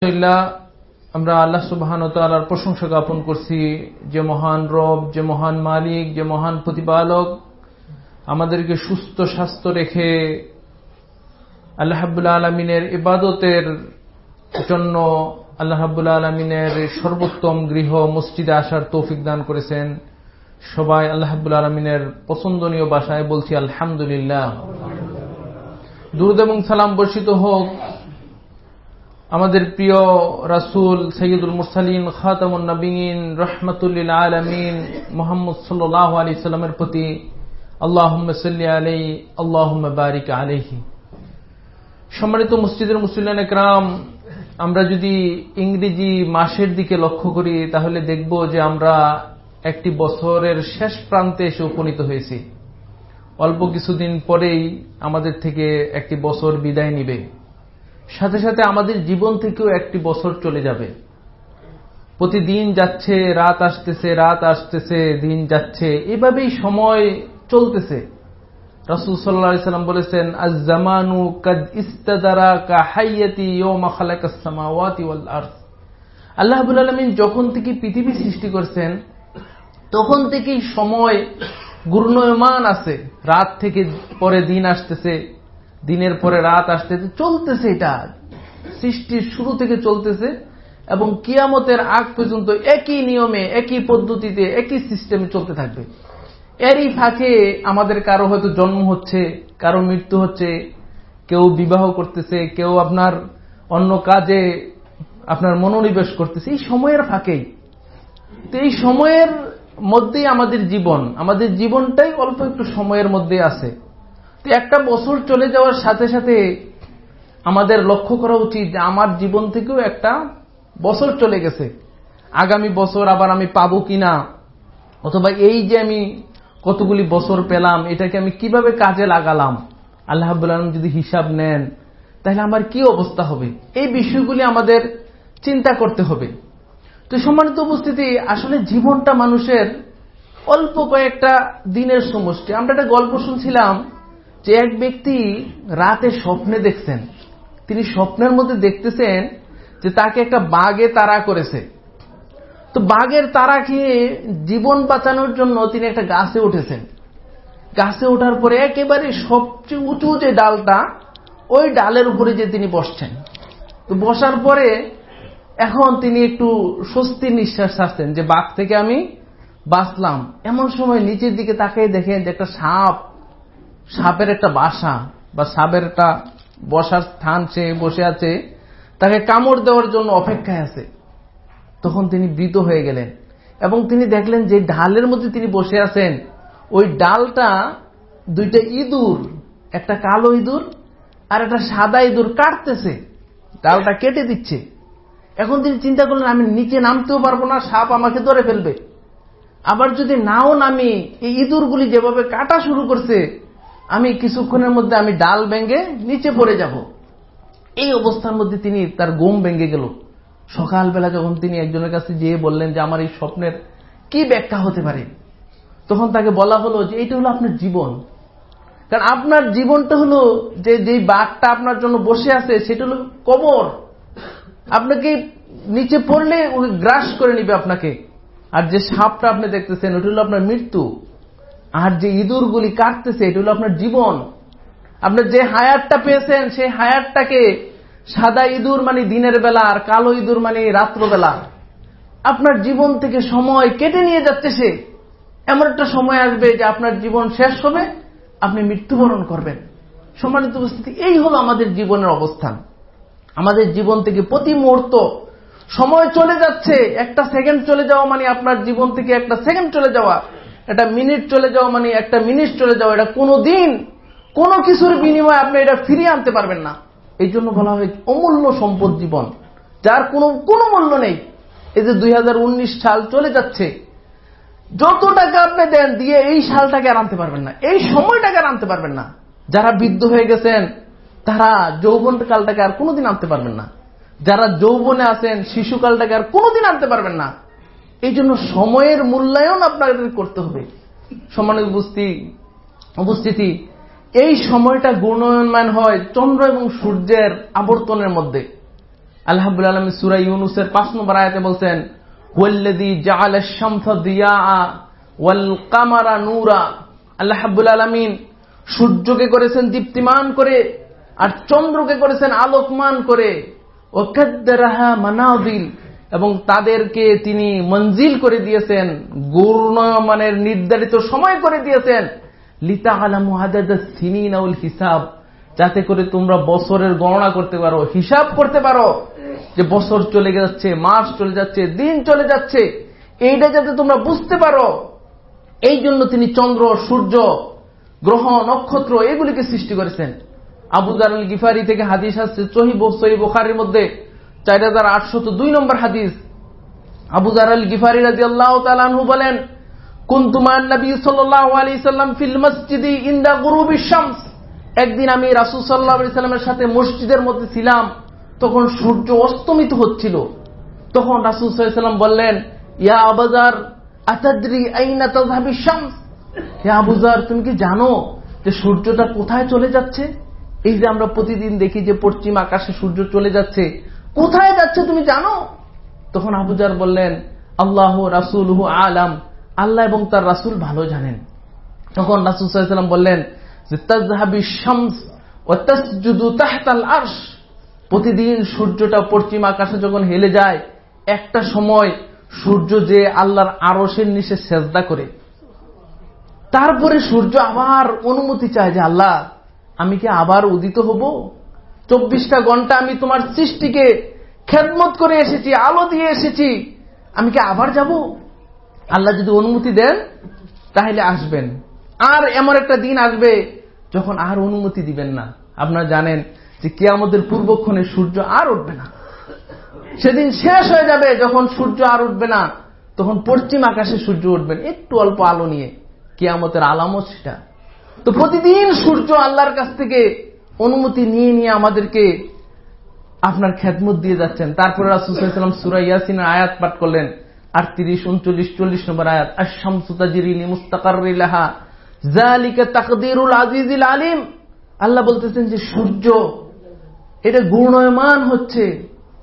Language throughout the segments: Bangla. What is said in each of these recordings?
আলহামদুলিল্লাহ, আমরা আল্লাহ সুবহানাহু ওয়া তাআলার প্রশংসা জ্ঞাপন করছি, যে মহান রব, যে মহান মালিক, যে মহান প্রতিপালক আমাদেরকে সুস্থ স্বাস্থ্য রেখে আল্লাহ রাব্বুল আলামিনের ইবাদতের জন্য আল্লাহ রাব্বুল আলামিনের সর্বোত্তম গৃহ মসজিদে আসার তৌফিক দান করেছেন। সবাই আল্লাহ রাব্বুল আলামিনের পছন্দনীয় ভাষায় বলছি আলহামদুলিল্লাহ। দুরূদ এবং সালাম বর্ষিত হোক আমাদের প্রিয় রাসূল সাইয়্যিদুল মুরসালিন খাতামুন নবিয়্যিন রাহমাতুল লিল আলামিন মুহাম্মদ সাল্লাল্লাহু আলাইহি সাল্লামের প্রতি। আল্লাহুম্মা সাল্লি আলাইহি আল্লাহুম্মা বারিক আলাইহি। সম্মানিত মসজিদের মুসল্লিয়ান ইকরাম, আমরা যদি ইংরেজি মাসের দিকে লক্ষ্য করি তাহলে দেখব যে আমরা একটি বছরের শেষ প্রান্তে এসে উপনীত হয়েছি। অল্প কিছুদিন পরেই আমাদের থেকে একটি বছর বিদায় নিবে, সাথে সাথে আমাদের জীবন থেকেও একটি বছর চলে যাবে। প্রতিদিন যাচ্ছে, রাত আসতেছে, রাত আসতেছে, দিন যাচ্ছে, এভাবেই সময় চলতেছে। রাসূল সাল্লাল্লাহু আলাইহি সাল্লাম বলেছেন, আজ-জামানু কাদ ইস্তাদারা কা হাইয়াতি ইয়াওমা খালাকাস সামাওয়াতি ওয়াল আরদ। আল্লাহ রাব্বুল আলামিন যখন থেকে পৃথিবী সৃষ্টি করেছেন তখন থেকেই সময় ঘূর্ণয়মান আছে। রাত থেকে পরে দিন আসতেছে, দিনের পরে রাত আসতেছে, চলতেছে। এটা সৃষ্টির শুরু থেকে চলতেছে এবং কিয়ামতের আগ পর্যন্ত একই নিয়মে, একই পদ্ধতিতে, একই সিস্টেমে চলতে থাকবে। এরই ফাঁকে আমাদের কারো হয়তো জন্ম হচ্ছে, কারো মৃত্যু হচ্ছে, কেউ বিবাহ করতেছে, কেউ আপনার অন্য কাজে আপনার মনোনিবেশ করতেছে, এই সময়ের ফাঁকেই। তো এই সময়ের মধ্যেই আমাদের জীবন, আমাদের জীবনটাই অল্প একটু সময়ের মধ্যে আছে। তো একটা বছর চলে যাওয়ার সাথে সাথে আমাদের লক্ষ্য করা উচিত যে আমার জীবন থেকেও একটা বছর চলে গেছে, আগামী বছর আবার আমি পাবো কিনা, অথবা এই যে আমি কতগুলি বছর পেলাম এটাকে আমি কিভাবে কাজে লাগালাম, আল্লাহ রাব্বুল আলামিন যদি হিসাব নেন তাহলে আমার কি অবস্থা হবে, এই বিষয়গুলি আমাদের চিন্তা করতে হবে। তো সম্মানিত উপস্থিতি, আসলে জীবনটা মানুষের অল্প কয়েকটা দিনের সমষ্টি। আমরা একটা গল্প শুনছিলাম যে এক ব্যক্তি রাতে স্বপ্নে দেখছেন, তিনি স্বপ্নের মধ্যে দেখতেছেন যে তাকে একটা বাঘে তাড়া করেছে। তো বাঘের তাড়া খেয়ে জীবন বাঁচানোর জন্য তিনি একটা গাছে উঠেছেন। গাছে ওঠার পরে একেবারে সবচেয়ে উঁচু যে ডালটা, ওই ডালের উপরে যে তিনি বসছেন। তো বসার পরে এখন তিনি একটু স্বস্তির নিঃশ্বাস ছাড়ছেন যে বাঘ থেকে আমি বাঁচলাম। এমন সময় নিচের দিকে তাকিয়ে দেখেন যে একটা সাপের একটা বাসা বা সাপের একটা বসার স্থান, সে বসে আছে, তাকে কামড় দেওয়ার জন্য অপেক্ষায় আছে। তখন তিনি ভীত হয়ে গেলেন এবং তিনি দেখলেন যে ডালের মধ্যে তিনি বসে আছেন, ওই ডালটা দুইটা ইঁদুর, একটা কালো ইঁদুর আর একটা সাদা ইঁদুর কাটতেছে, ডালটা কেটে দিচ্ছে। এখন তিনি চিন্তা করলেন আমি নিচে নামতেও পারবো না, সাপ আমাকে ধরে ফেলবে। আবার যদি নাও নামি, এই ইঁদুরগুলি যেভাবে কাটা শুরু করছে, আমি কিছুক্ষণের মধ্যে আমি ডাল ভেঙে নিচে পড়ে যাব। এই অবস্থার মধ্যে তিনি, তার ঘুম ভেঙে গেল। সকালবেলা যখন তিনি একজনের কাছে গিয়ে বললেন যে আমার এই স্বপ্নের কি ব্যাখ্যা হতে পারে, তখন তাকে বলা হলো যে এটা হলো আপনার জীবন। কারণ আপনার জীবনটা হলো যে যেই বাঘটা আপনার জন্য বসে আছে সেটা হলো কবর। আপনাকে নিচে পড়লে ওকে গ্রাস করে নিবে আপনাকে। আর যে সাপটা আপনি দেখতেছেন ওটা হলো আপনার মৃত্যু। আর যে ইঁদুরগুলি কাটতেছে এটা হলো আপনার জীবন। আপনার যে হায়াতটা পেয়েছেন সেই হায়াতটাকে, সাদা ইঁদুর মানে দিনের বেলা আর কালো ইঁদুর মানে রাত্রবেলা, আপনার জীবন থেকে সময় কেটে নিয়ে যাচ্ছে সে। এমন একটা সময় আসবে যে আপনার জীবন শেষ হবে, আপনি মৃত্যুবরণ করবেন। সম্মানিত উপস্থিতি, এই হলো আমাদের জীবনের অবস্থান। আমাদের জীবন থেকে প্রতি মুহূর্ত সময় চলে যাচ্ছে। একটা সেকেন্ড চলে যাওয়া মানে আপনার জীবন থেকে একটা সেকেন্ড চলে যাওয়া, একটা মিনিট চলে যাওয়া মানে একটা মিনিট চলে যাওয়া। এটা কোনোদিন কোনো কিছুর বিনিময়ে আপনি এটা ফিরিয়ে আনতে পারবেন না। এই জন্য বলা হয় অমূল্য সম্পদ জীবন, যার কোনো মূল্য নেই। এই যে 2019 সাল চলে যাচ্ছে, যত টাকা আপনি দেন দিয়ে এই সালটাকে আর আনতে পারবেন না, এই সময়টাকে আর আনতে পারবেন না। যারা বৃদ্ধ হয়ে গেছেন তারা যৌবন কালটাকে আর কোনোদিন আনতে পারবেন না। যারা যৌবনে আছেন শিশুকালটাকে আর কোনোদিন আনতে পারবেন না। এই জন্য সময়ের মূল্যায়ন আপনাদের করতে হবে। সম্মানিত উপস্থিতি, এই সময়টা গুণমান হয় চন্দ্র এবং সূর্যের আবর্তনের মধ্যে। আল্লাহ রাব্বুল আলামিন সূরা ইউনূসের 5 নম্বর আয়াতে বলছেন, ওয়াল্লাযী জাআলাশ শামসা দিয়াআ ওয়াল কামারা নূরা। আল্লাহ রাব্বুল আলামিন সূর্যকে করেছেন দীপ্তিমান করে, আর চন্দ্রকে করেছেন আলোকমান করে। ওয়া কাদ্দারাহা মানাজিল, এবং তাদেরকে তিনি মঞ্জিল করে দিয়েছেন, ঘূর্ণয়মানের নির্ধারিত সময় করে দিয়েছেন। লিতাআলামু আদাদাস সিনিনা ওয়াল হিসাব, যাতে করে তোমরা বছরের গণনা করতে পারো, হিসাব করতে পারো যে বছর চলে যাচ্ছে, মাস চলে যাচ্ছে, দিন চলে যাচ্ছে, এইটা যাতে তোমরা বুঝতে পারো। এই জন্য তিনি চন্দ্র, সূর্য, গ্রহ, নক্ষত্র এগুলিকে সৃষ্টি করেছেন। আবু যার আল গিফারি থেকে হাদিস আসছে সহিহ বুখারীর মধ্যে 4802 নম্বর হাদিস। আবু যার আল গিফারি রাদিয়াল্লাহু তাআলা আনহু বলেন, কুনতু মা'আন নবী সাল্লাল্লাহু আলাইহি সাল্লাম ফিল মসজিদি ইনদা গুরুবিশ শামস। একদিন আমি রাসূল সাল্লাল্লাহু আলাইহি সাল্লামের সাথে মসজিদের মধ্যে ছিলাম, তখন সূর্য অস্তমিত হচ্ছিল। তখন রাসূল সাল্লাল্লাহু আলাইহি সাল্লাম বললেন, ইয়া আবু যার আতাদরি আইনা তাযহাবিশ শামস। হে আবু যার, তুমি কি জানো যে সূর্যটা কোথায় চলে যাচ্ছে? এই যে আমরা প্রতিদিন দেখি যে পশ্চিম আকাশে সূর্য চলে যাচ্ছে, কোথায় যাচ্ছে তুমি জানো? তখন আবু যার বললেন, আল্লাহু রাসূলুহু আলাম, আল্লাহ এবং তার রাসূল ভালো জানেন। তখন রাসূল সাল্লাল্লাহু আলাইহি সাল্লাম বললেন যে তাযহাবিশ শামস ওয়া তাসজুদু তাহতাল আরশ। প্রতিদিন সূর্যটা পশ্চিম আকাশে যখন হেলে যায়, একটা সময় সূর্য যে আল্লাহর আরশের নিচে সেজদা করে, তারপরে সূর্য আবার অনুমতি চায় যে আল্লাহ, আমি কি আবার উদিত হব? 24টা ঘন্টা আমি তোমার সৃষ্টিকে খেদমত করে এসেছি, আলো দিয়ে এসেছি, আমি কি আবার যাব? আল্লাহ যদি অনুমতি দেন তাহলে আসবেন। আর এমন একটা দিন আসবে যখন আর অনুমতি দিবেন না। আপনারা জানেন যে কিয়ামতের পূর্বক্ষণে সূর্য আর উঠবে না। সেদিন শেষ হয়ে যাবে, যখন সূর্য আর উঠবে না, তখন পশ্চিম আকাশে সূর্য উঠবেন একটু অল্প আলো নিয়ে। কিয়ামতের আলামত সেটা। তো প্রতিদিন সূর্য আল্লাহর কাছ থেকে অনুমতি নিয়ে নিয়ে আমাদেরকে আপনার খেদমত দিয়ে যাচ্ছেন। তারপরে রাসূল সাল্লাল্লাহু আলাইহি ওয়াসাল্লাম সূরা ইয়াসিনের আয়াত পাঠ করলেন, 38, 39, 40 নম্বর আয়াত। আশ-শামসু তাজরি লিমুস্তাকাররিন লাহা যালিকা তাকদীরুল আজিজিল আলিম। আল্লাহ বলতেছেন যে সূর্য এটা ঘূর্ণয়মান হচ্ছে,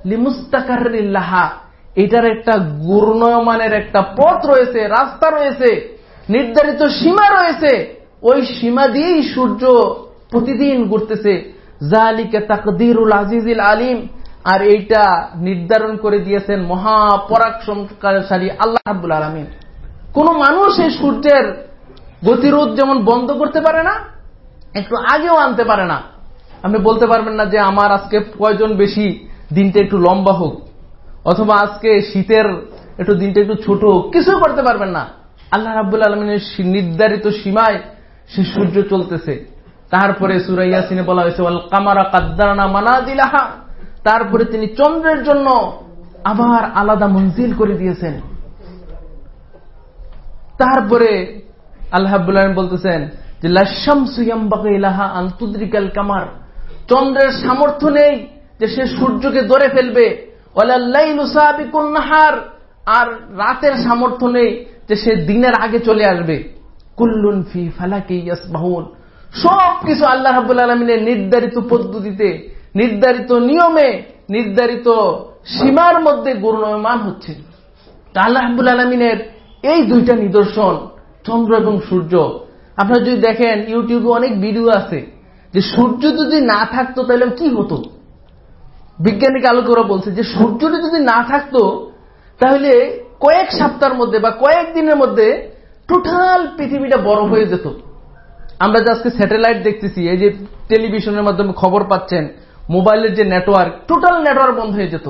লিমুস্তাকাররিন লাহা, এটার একটা ঘূর্ণয়মানের একটা পথ রয়েছে, রাস্তা রয়েছে, নির্ধারিত সীমা রয়েছে। ওই সীমা দিয়েই সূর্য প্রতিদিন ঘুরতেছে। যালিকা তাকদীরুল আজিজিল আলিম, আর এইটা নির্ধারণ করে দিয়েছেন মহাপরাক্রমশালী আল্লাহ রাব্বুল আলামিন। কোন মানুষ এই সূর্যের গতিরোধ যেমন বন্ধ করতে পারে না, একটু আগেও আনতে পারে না। আপনি বলতে পারবেন না যে আমার আজকে প্রয়োজন বেশি, দিনটা একটু লম্বা হোক, অথবা আজকে শীতের একটু দিনটা একটু ছোট হোক, কিছু করতে পারবেন না। আল্লাহ রাব্বুল আলামিনের নির্ধারিত সীমায় সে সূর্য চলতেছে। তারপরে সূরা ইয়াসিনে বলা হয়েছে ওয়াল কামারা কাদ্দারনা মানাজিলাহা, তারপরে তিনি চন্দ্রের জন্য আবার আলাদা মঞ্জিল করে দিয়েছেন। তারপরে আল্লাহ রাব্বুল আলামিন বলতেছেন যে লাশ-শামসু ইয়ামবাগি লাহা আন তুদরিকাল কামার, চন্দ্রের সামর্থ্য নেই যে সে সূর্যকে ধরে ফেলবে। ওয়ালাল লাইলু সাবিকুন নাহার, আর রাতের সামর্থ্য নেই যে সে দিনের আগে চলে আসবে। কুল্লুন ফি ফালাকি ইয়াসবাহুন, সবকিছু আল্লাহ রাব্বুল আলামিনের নির্ধারিত পদ্ধতিতে, নির্ধারিত নিয়মে, নির্ধারিত সীমার মধ্যে ঘূর্ণয়মান হচ্ছে। আল্লাহ রাব্বুল আলামিনের এই দুইটা নিদর্শন, চন্দ্র এবং সূর্য। আপনারা যদি দেখেন ইউটিউবে অনেক ভিডিও আছে যে সূর্য যদি না থাকতো তাহলে কি হতো। বিজ্ঞানিক আলোচনা বলছে যে সূর্য যদি না থাকতো তাহলে কয়েক সপ্তাহের মধ্যে বা কয়েক দিনের মধ্যে টোটাল পৃথিবীটা বরফ হয়ে যেত। আমরা যে আজকে স্যাটেলাইট দেখতেছি, এই যে টেলিভিশনের মাধ্যমে খবর পাচ্ছেন, মোবাইলের যে নেটওয়ার্ক, টোটাল নেটওয়ার্ক বন্ধ হয়ে যেত।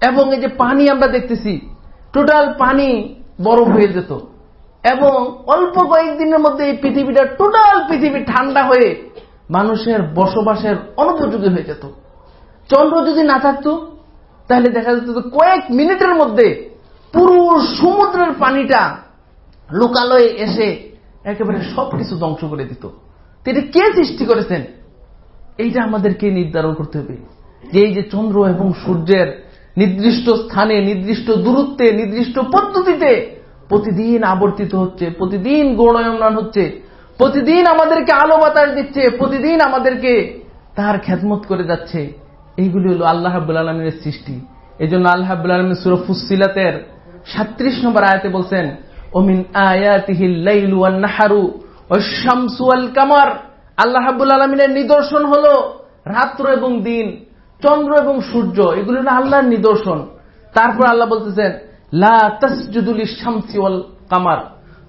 এবং এই যে পানি আমরা দেখতেছি, টোটাল পানি বরফ হয়ে যেত। এবং অল্প কয়েকদিনের মধ্যে এই পৃথিবীটা, টোটাল পৃথিবী ঠান্ডা হয়ে মানুষের বসবাসের অনুপযোগী হয়ে যেত। চন্দ্র যদি না থাকতো তাহলে দেখা যেত যে কয়েক মিনিটের মধ্যে পুরো সমুদ্রের পানিটা লোকালয়ে এসে একেবারে সবকিছু ধ্বংস করে দিত। এটা কে সৃষ্টি করেছেন? এইটা আমাদেরকে নির্ধারণ করতে হবে যে এই যে চন্দ্র এবং সূর্যের নির্দিষ্ট স্থানে, নির্দিষ্ট দূরত্বে, নির্দিষ্ট পদ্ধতিতে প্রতিদিন আবর্তিত হচ্ছে, প্রতিদিন ঘূর্ণয়মান হচ্ছে, প্রতিদিন আমাদেরকে আলো বাতাস দিচ্ছে, প্রতিদিন আমাদেরকে তার খেদমত করে যাচ্ছে। এইগুলি হলো আল্লাহ রাব্বুল আলামিনের সৃষ্টি। এজন্য আল্লাহ রাব্বুল আলামিন সূরা ফুসসিলাতের 37 নম্বর আয়াতে বলছেন, ওমিন আয়াতিহিল লাইলু ওয়ান নাহারু ওয়াশ-শামসু ওয়াল কামার। আল্লাহ রাব্বুল আলামিনের নিদর্শন হলো রাত্র এবং দিন, চন্দ্র এবং সূর্য, এগুলো হলো আল্লাহর নিদর্শন। তারপর আল্লাহ বলতেছেন, লা তাসজুদু লিশ-শামসি ওয়াল কামার,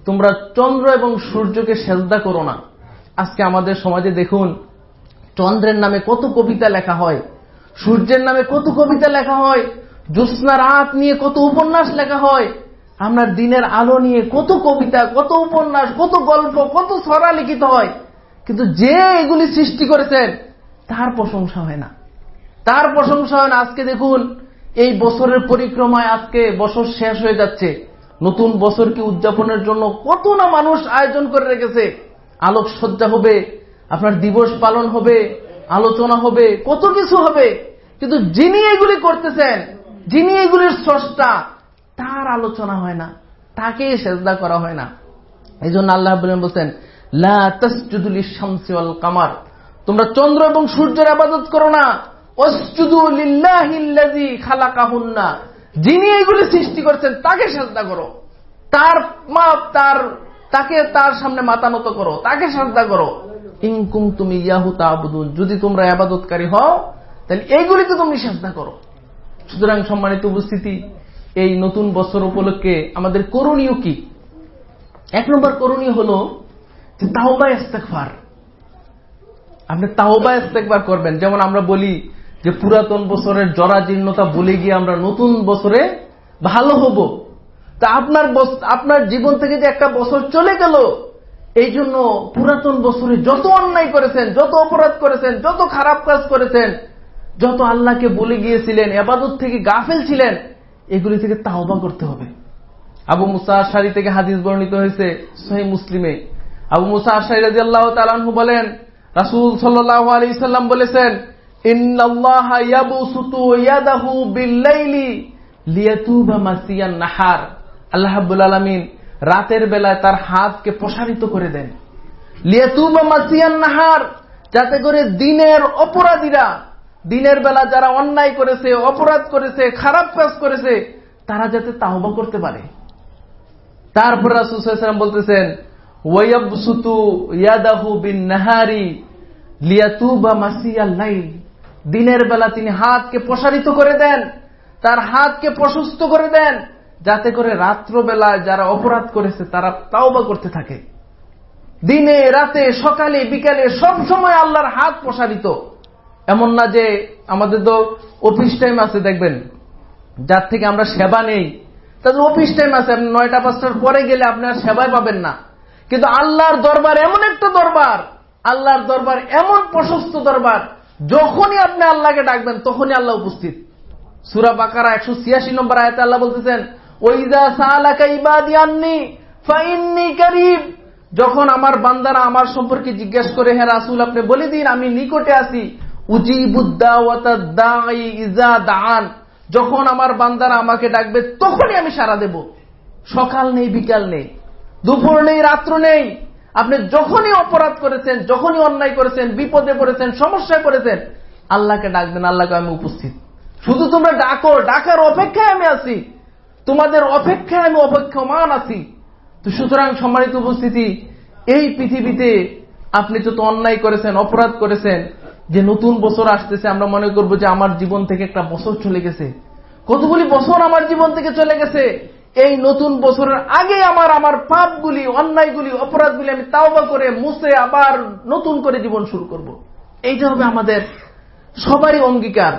তোমরা চন্দ্র এবং সূর্যকে সেজদা করো না। আজকে আমাদের সমাজে দেখুন, চন্দ্রের নামে কত কবিতা লেখা হয়, সূর্যের নামে কত কবিতা লেখা হয়, জ্যোৎস্না রাত নিয়ে কত উপন্যাস লেখা হয়, আমরা দিনের আলো নিয়ে কত কবিতা, কত উপন্যাস, কত গল্প, কত ছড়া লিখিত হয়, কিন্তু যে এগুলি সৃষ্টি করেছেন তার প্রশংসা হয় না, তার প্রশংসা হয় না। আজকে দেখুন, এই বছরের পরিক্রমায় আজকে বছর শেষ হয়ে যাচ্ছে, নতুন বছরকে উদযাপনের জন্য কত না মানুষ আয়োজন করে রেখেছে, আলোকসজ্জা হবে, আপনার দিবস পালন হবে, আলোচনা হবে, কত কিছু হবে, কিন্তু যিনি এগুলি করতেছেন, যিনি এগুলির স্রষ্টা, তার আলোচনা হয় না, তাকে সেজদা করা হয় না। এই জন্য আল্লাহ বলছেন, লা তাসজুদু লিশ-শামসি ওয়াল কামার, তোমরা চন্দ্র এবং সূর্যের ইবাদত করো না, ওয়াসজুদু লিল্লাহিল্লাযী খালাকাহুন্না, যিনি এগুলি সৃষ্টি করেছেন তাকে সেজদা করো, তাকে তার সামনে মাথা নত করো, তাকে সেজদা করো। ইন কুনতুম ইয়াহু তা'বুদুন, যদি তোমরা ইবাদতকারী হও তাহলে এইগুলিতে তুমি সেজদা করো। সুতরাং সম্মানিত উপস্থিতি, এই নতুন বছর উপলক্ষে আমাদের করণীয় কি? 1 নম্বর করণীয় হলো যে তাওবা ইস্তেগফার। আপনি তাওবা ইস্তেগফার করবেন। যেমন আমরা বলি যে পুরাতন বছরের জরাজীর্ণতা বলে গিয়ে আমরা নতুন বছরে ভালো হব। তা আপনার জীবন থেকে যে একটা বছর চলে গেল, এই জন্য পুরাতন বছরে যত অন্যায় করেছেন, যত অপরাধ করেছেন, যত খারাপ কাজ করেছেন, যত আল্লাহকে বলে গিয়েছিলেন, ইবাদত থেকে গাফেল ছিলেন, এগুলি থেকে তাওবা করতে হবে। আবু মুসা আশআরী থেকে হাদিস বর্ণিত হয়েছে সহিহ মুসলিমে। আবু মুসা আশআরী রাদিয়াল্লাহু তাআলা আনহু বলেন, রাসূল সাল্লাল্লাহু আলাইহি সাল্লাম বলেছেন, ইন্নাল্লাহা ইয়াবসুতু ইয়াদাহু বিল-লাইলি লিয়াতুবা মাসিয়ান নাহার। আল্লাহ রাব্বুল আলামিন রাতের বেলায় তার হাতকে প্রসারিত করে দেন, লিয়াতুবা মাসিয়ান নাহার, যাতে করে দিনের অপরাধীরা, দিনের বেলা যারা অন্যায় করেছে, অপরাধ করেছে, খারাপ কাজ করেছে, তারা যাতে তাওবা করতে পারে। তারপর রাসূল সাল্লাল্লাহু আলাইহি ওয়াসাল্লাম বলতেছেন, ওয়ায়াবসুতু ইয়াদাহু বিন-নাহারি লিয়াতুবা মাসিয়াল লাইল, দিনের বেলা তিনি হাতকে প্রসারিত করে দেন, তার হাতকে প্রশস্ত করে দেন, যাতে করে রাত্রবেলায় যারা অপরাধ করেছে তারা তাওবা করতে থাকে। দিনে রাতে সকালে বিকালে সব সময় আল্লাহর হাত প্রসারিত। এমন না যে আমাদের তো অফিস টাইম আছে, দেখবেন যার থেকে আমরা সেবা নেই, তাদের অফিস টাইম আছে, আপনি 9টা-5টার পরে গেলে আপনি আর সেবাই পাবেন না। কিন্তু আল্লাহর দরবার এমন একটা দরবার, আল্লাহর দরবার এমন প্রশস্ত দরবার, যখনই আপনি আল্লাহকে ডাকবেন তখনই আল্লাহ উপস্থিত। সূরা বাকারা 186 নম্বর আয়াতে আল্লাহ বলতেছেন, ওয়াইযা সাআলাকা ইবাদি আন্নী ফাইন্নী কারীব, যখন আমার বান্দারা আমার সম্পর্কে জিজ্ঞাসা করে, হে রাসূল আপনি বলে দিন আমি নিকটে আছি, উজিবুদ দাওয়াতাদ দাঈ ইযা দাআন, যখন আমার বান্দারা আমাকে ডাকবে তখনই আমি সাড়া দেব। সকাল নেই, বিকাল নেই, দুপুর নেই, রাত্র নেই, আপনি যখনই অপরাধ করেছেন, যখনই অন্যায় করেছেন, বিপদে পড়েছেন, সমস্যায় পড়েছেন, আল্লাহকে ডাকবেন, আল্লাহকে আমি উপস্থিত, শুধু তোমরা ডাকো, ডাকার অপেক্ষায় আমি আছি, তোমাদের অপেক্ষায় আমি অপেক্ষমান আছি। তো সুতরাং সম্মানিত উপস্থিতি, এই পৃথিবীতে আপনি যত অন্যায় করেছেন, অপরাধ করেছেন, যে নতুন বছর আসতেছে আমরা মনে করব যে আমার জীবন থেকে একটা বছর চলে গেছে, কতগুলি বছর আমার জীবন থেকে চলে গেছে। এই নতুন বছরের আগে আমার পাপগুলি, অন্যায়গুলি, অপরাধগুলি আমি তাওবা করে মুছে আবার নতুন করে জীবন শুরু করব। এইটা হবে আমাদের সবারই অঙ্গীকার।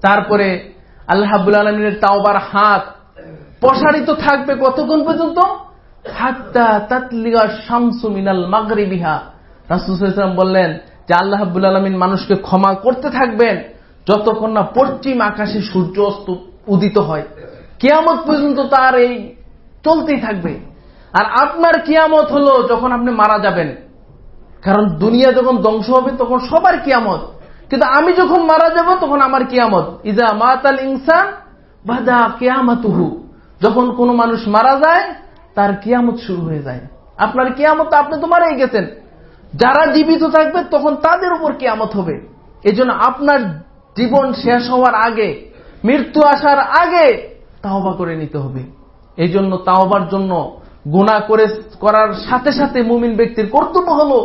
তারপরে আল্লাহ রাব্বুল আলামিনের তাওবার হাত প্রসারিত থাকবে কতক্ষণ পর্যন্ত? হাত্তা তাতলিয়া শামসু মিনাল মাগরিবিহা। রাসূল সাল্লাল্লাহু আলাইহি ওয়াসাল্লাম বললেন যে আল্লাহ রাব্বুল আলামিন মানুষকে ক্ষমা করতে থাকবেন যতক্ষণ না পশ্চিম আকাশে সূর্য অস্ত উদিত হয়। কিয়ামত পর্যন্ত তার এই চলতেই থাকবে। আর আপনার কিয়ামত হলো যখন আপনি মারা যাবেন, কারণ দুনিয়া যখন ধ্বংস হবে তখন সবার কিয়ামত, কিন্তু আমি যখন মারা যাব তখন আমার কিয়ামত। ইজা মাতাল ইনসান বাদা কিয়ামাতুহু, যখন কোন মানুষ মারা যায় তার কিয়ামত শুরু হয়ে যায়। আপনার কিয়ামত, আপনি তো মারাই গেছেন, যারা জীবিত থাকবে তখন তাদের উপর কিয়ামত হবে। এজন্য আপনার জীবন শেষ হওয়ার আগে, মৃত্যু আসার আগে তাওবা করে নিতে হবে। এই জন্য তাওবার জন্য গুনাহ করার সাথে সাথে মুমিন ব্যক্তির কর্তব্য হলো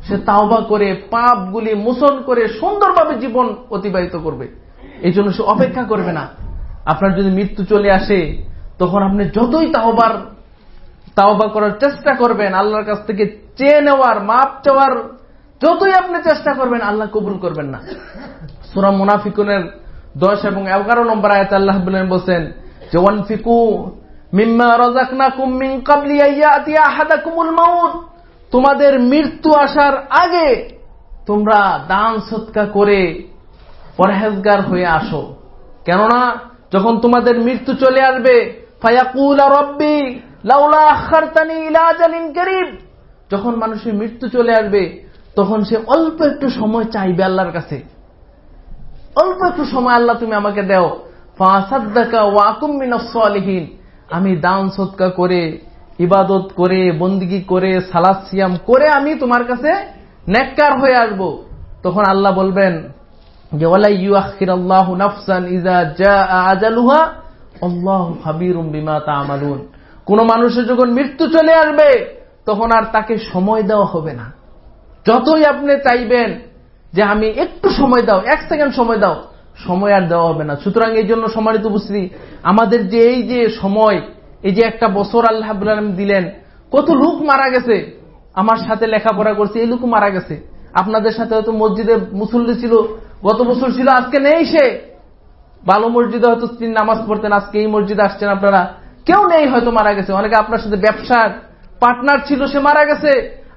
সে তাওবা করে পাপগুলি মোচন করে সুন্দরভাবে জীবন অতিবাহিত করবে। এই জন্য সে অপেক্ষা করবে না। আপনার যদি মৃত্যু চলে আসে তখন আপনি যতই তাওবা করার চেষ্টা করবেন, আল্লাহর কাছ থেকে চেয়ে নেওয়ার, মাপ চাওয়ার যতই আপনি চেষ্টা করবেন, আল্লাহ কবুল করবেন না। সূরা মুনাফিকুনের 10 এবং 11 নম্বর আয়াতে আল্লাহ বলেন যে ওয়ানফিকু মিম্মা রাযাকনাকুম মিন ক্বাবলি আইয়াতিয়া আহাদাকুমুল মাউত, তোমাদের মৃত্যু আসার আগে তোমরা দান সদকা করে পরহেজগার হয়ে আসো। কেননা যখন তোমাদের মৃত্যু চলে আসবে, ফায়াকুলা রব্বি লাউলা আখারতানি ইলা আজালিন কারীব, যখন মানুষের মৃত্যু চলে আসবে তখন সে অল্প একটু সময় চাইবে আল্লাহর কাছে, অল্প একটু সময় আল্লাহ তুমি আমাকে দাও। ফাসাদদাকা ওয়া আকুম মিনাস সালিহিন, আমি দান সদকা করে, ইবাদত করে, বন্দেগী করে, সালাত সিয়াম করে আমি তোমার কাছে নেককার হয়ে আসব। তখন আল্লাহ বলবেন যে ওয়ালা ইউআখিরুল্লাহু নাফসান ইযা জাআ আজালুহা আল্লাহু খাবীরুম বিমা তা'মালুন, কোন মানুষের যখন মৃত্যু চলে আসবে তখন আর তাকে সময় দেওয়া হবে না। যতই আপনি চাইবেন যে আমি একটু সময় দাও, 1 সেকেন্ড সময় দাও, সময় আর দেওয়া হবে না। সুতরাং এই জন্য সম্মানিত উপস্থিতি, আমাদের যে এই যে সময়, এই যে একটা বছর আল্লাহ রাব্বুল আলামিন দিলেন, কত লোক মারা গেছে, আমার সাথে লেখাপড়া করছে এই লোক মারা গেছে। আপনাদের সাথে হয়তো মসজিদে মুসল্লি ছিল, গত বছর ছিল, আজকে নেই সে। ভালো মসজিদে হয়তো তিনি নামাজ পড়তেন, আজকে এই মসজিদে আসছেন আপনারা, কেউ নেই, হয়তো মারা গেছে। অনেকে আপনার সাথে ব্যবসার পার্টনার ছিল, সে মারা গেছে।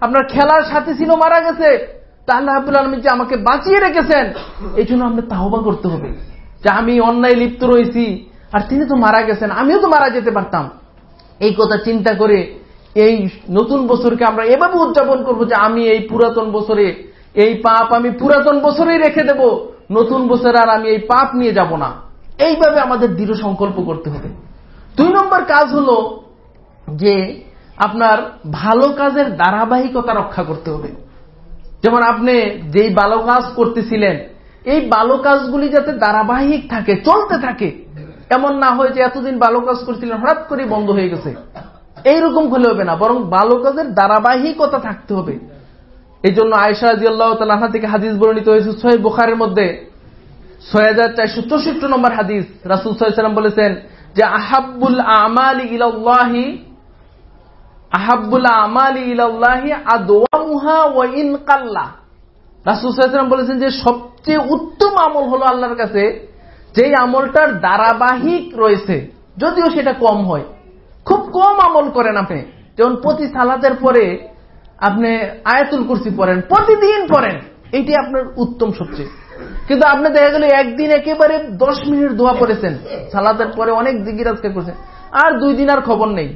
আপনার খেলার সাথী ছিল, মারা গেছে। তা আল্লাহ রাব্বুল আলামিন যে আমাকে বাঁচিয়ে রেখেছেন, এই জন্য আমরা তাওবা করতে হবে যে আমি অন্যায় লিপ্ত রয়েছি, আর তিনি তো মারা গেছেন, আমিও তো মারা যেতে পারতাম। এই কথা চিন্তা করে এই নতুন বছরকে আমরা এভাবে উদযাপন করব যে আমি এই পুরাতন বছরে এই পাপ আমি পুরাতন বছরেই রেখে দেব, নতুন বছর আর আমি এই পাপ নিয়ে যাব না। এইভাবে আমাদের দৃঢ় সংকল্প করতে হবে। 2 নম্বর কাজ হলো যে আপনার ভালো কাজের ধারাবাহিকতা রক্ষা করতে হবে। যেমন আপনি যেই ভালো কাজ করতেছিলেন, এই ভালো কাজগুলি যাতে ধারাবাহিক থাকে, চলতে থাকে। এমন না হয় যে এতদিন ভালো কাজ করছিলেন, হঠাৎ করে বন্ধ হয়ে গেছে, এইরকম হলে হবে না, বরং ভালো কাজের ধারাবাহিকতা থাকতে হবে। এই জন্য আয়েশা রাদিয়াল্লাহু তাআলা আনহা থেকে হাদিস বর্ণিত হয়েছে সহিহ বুখারীর মধ্যে 6464 নম্বর হাদিস। রাসূল সাল্লাল্লাহু আলাইহি ওয়াসাল্লাম বলেছেন যে আহাব্বুল আমালি ইলাল্লাহি আদওয়ামুহা ওয়া ইন কাল্লা। রাসূল সাল্লাল্লাহু আলাইহি ওয়াসাল্লাম বলেছেন যে সবচেয়ে উত্তম আমল হলো আল্লাহর কাছে যেই আমলটার ধারাবাহিক রয়েছে, যদিও সেটা কম হয়। খুব কম আমল করেন আপনি, যেমন প্রতি সালাতের পরে আপনি আয়াতুল কুরসি পড়েন, প্রতিদিন পড়েন, এইটাই আপনার উত্তম সবচেয়ে। কিন্তু আপনি দেখা গেল একদিন একেবারে 10 মিনিট দোয়া পড়েছেন, সালাতের পরে অনেক জিকির আজকার করছেন, আর 2 দিন আর খবর নেই।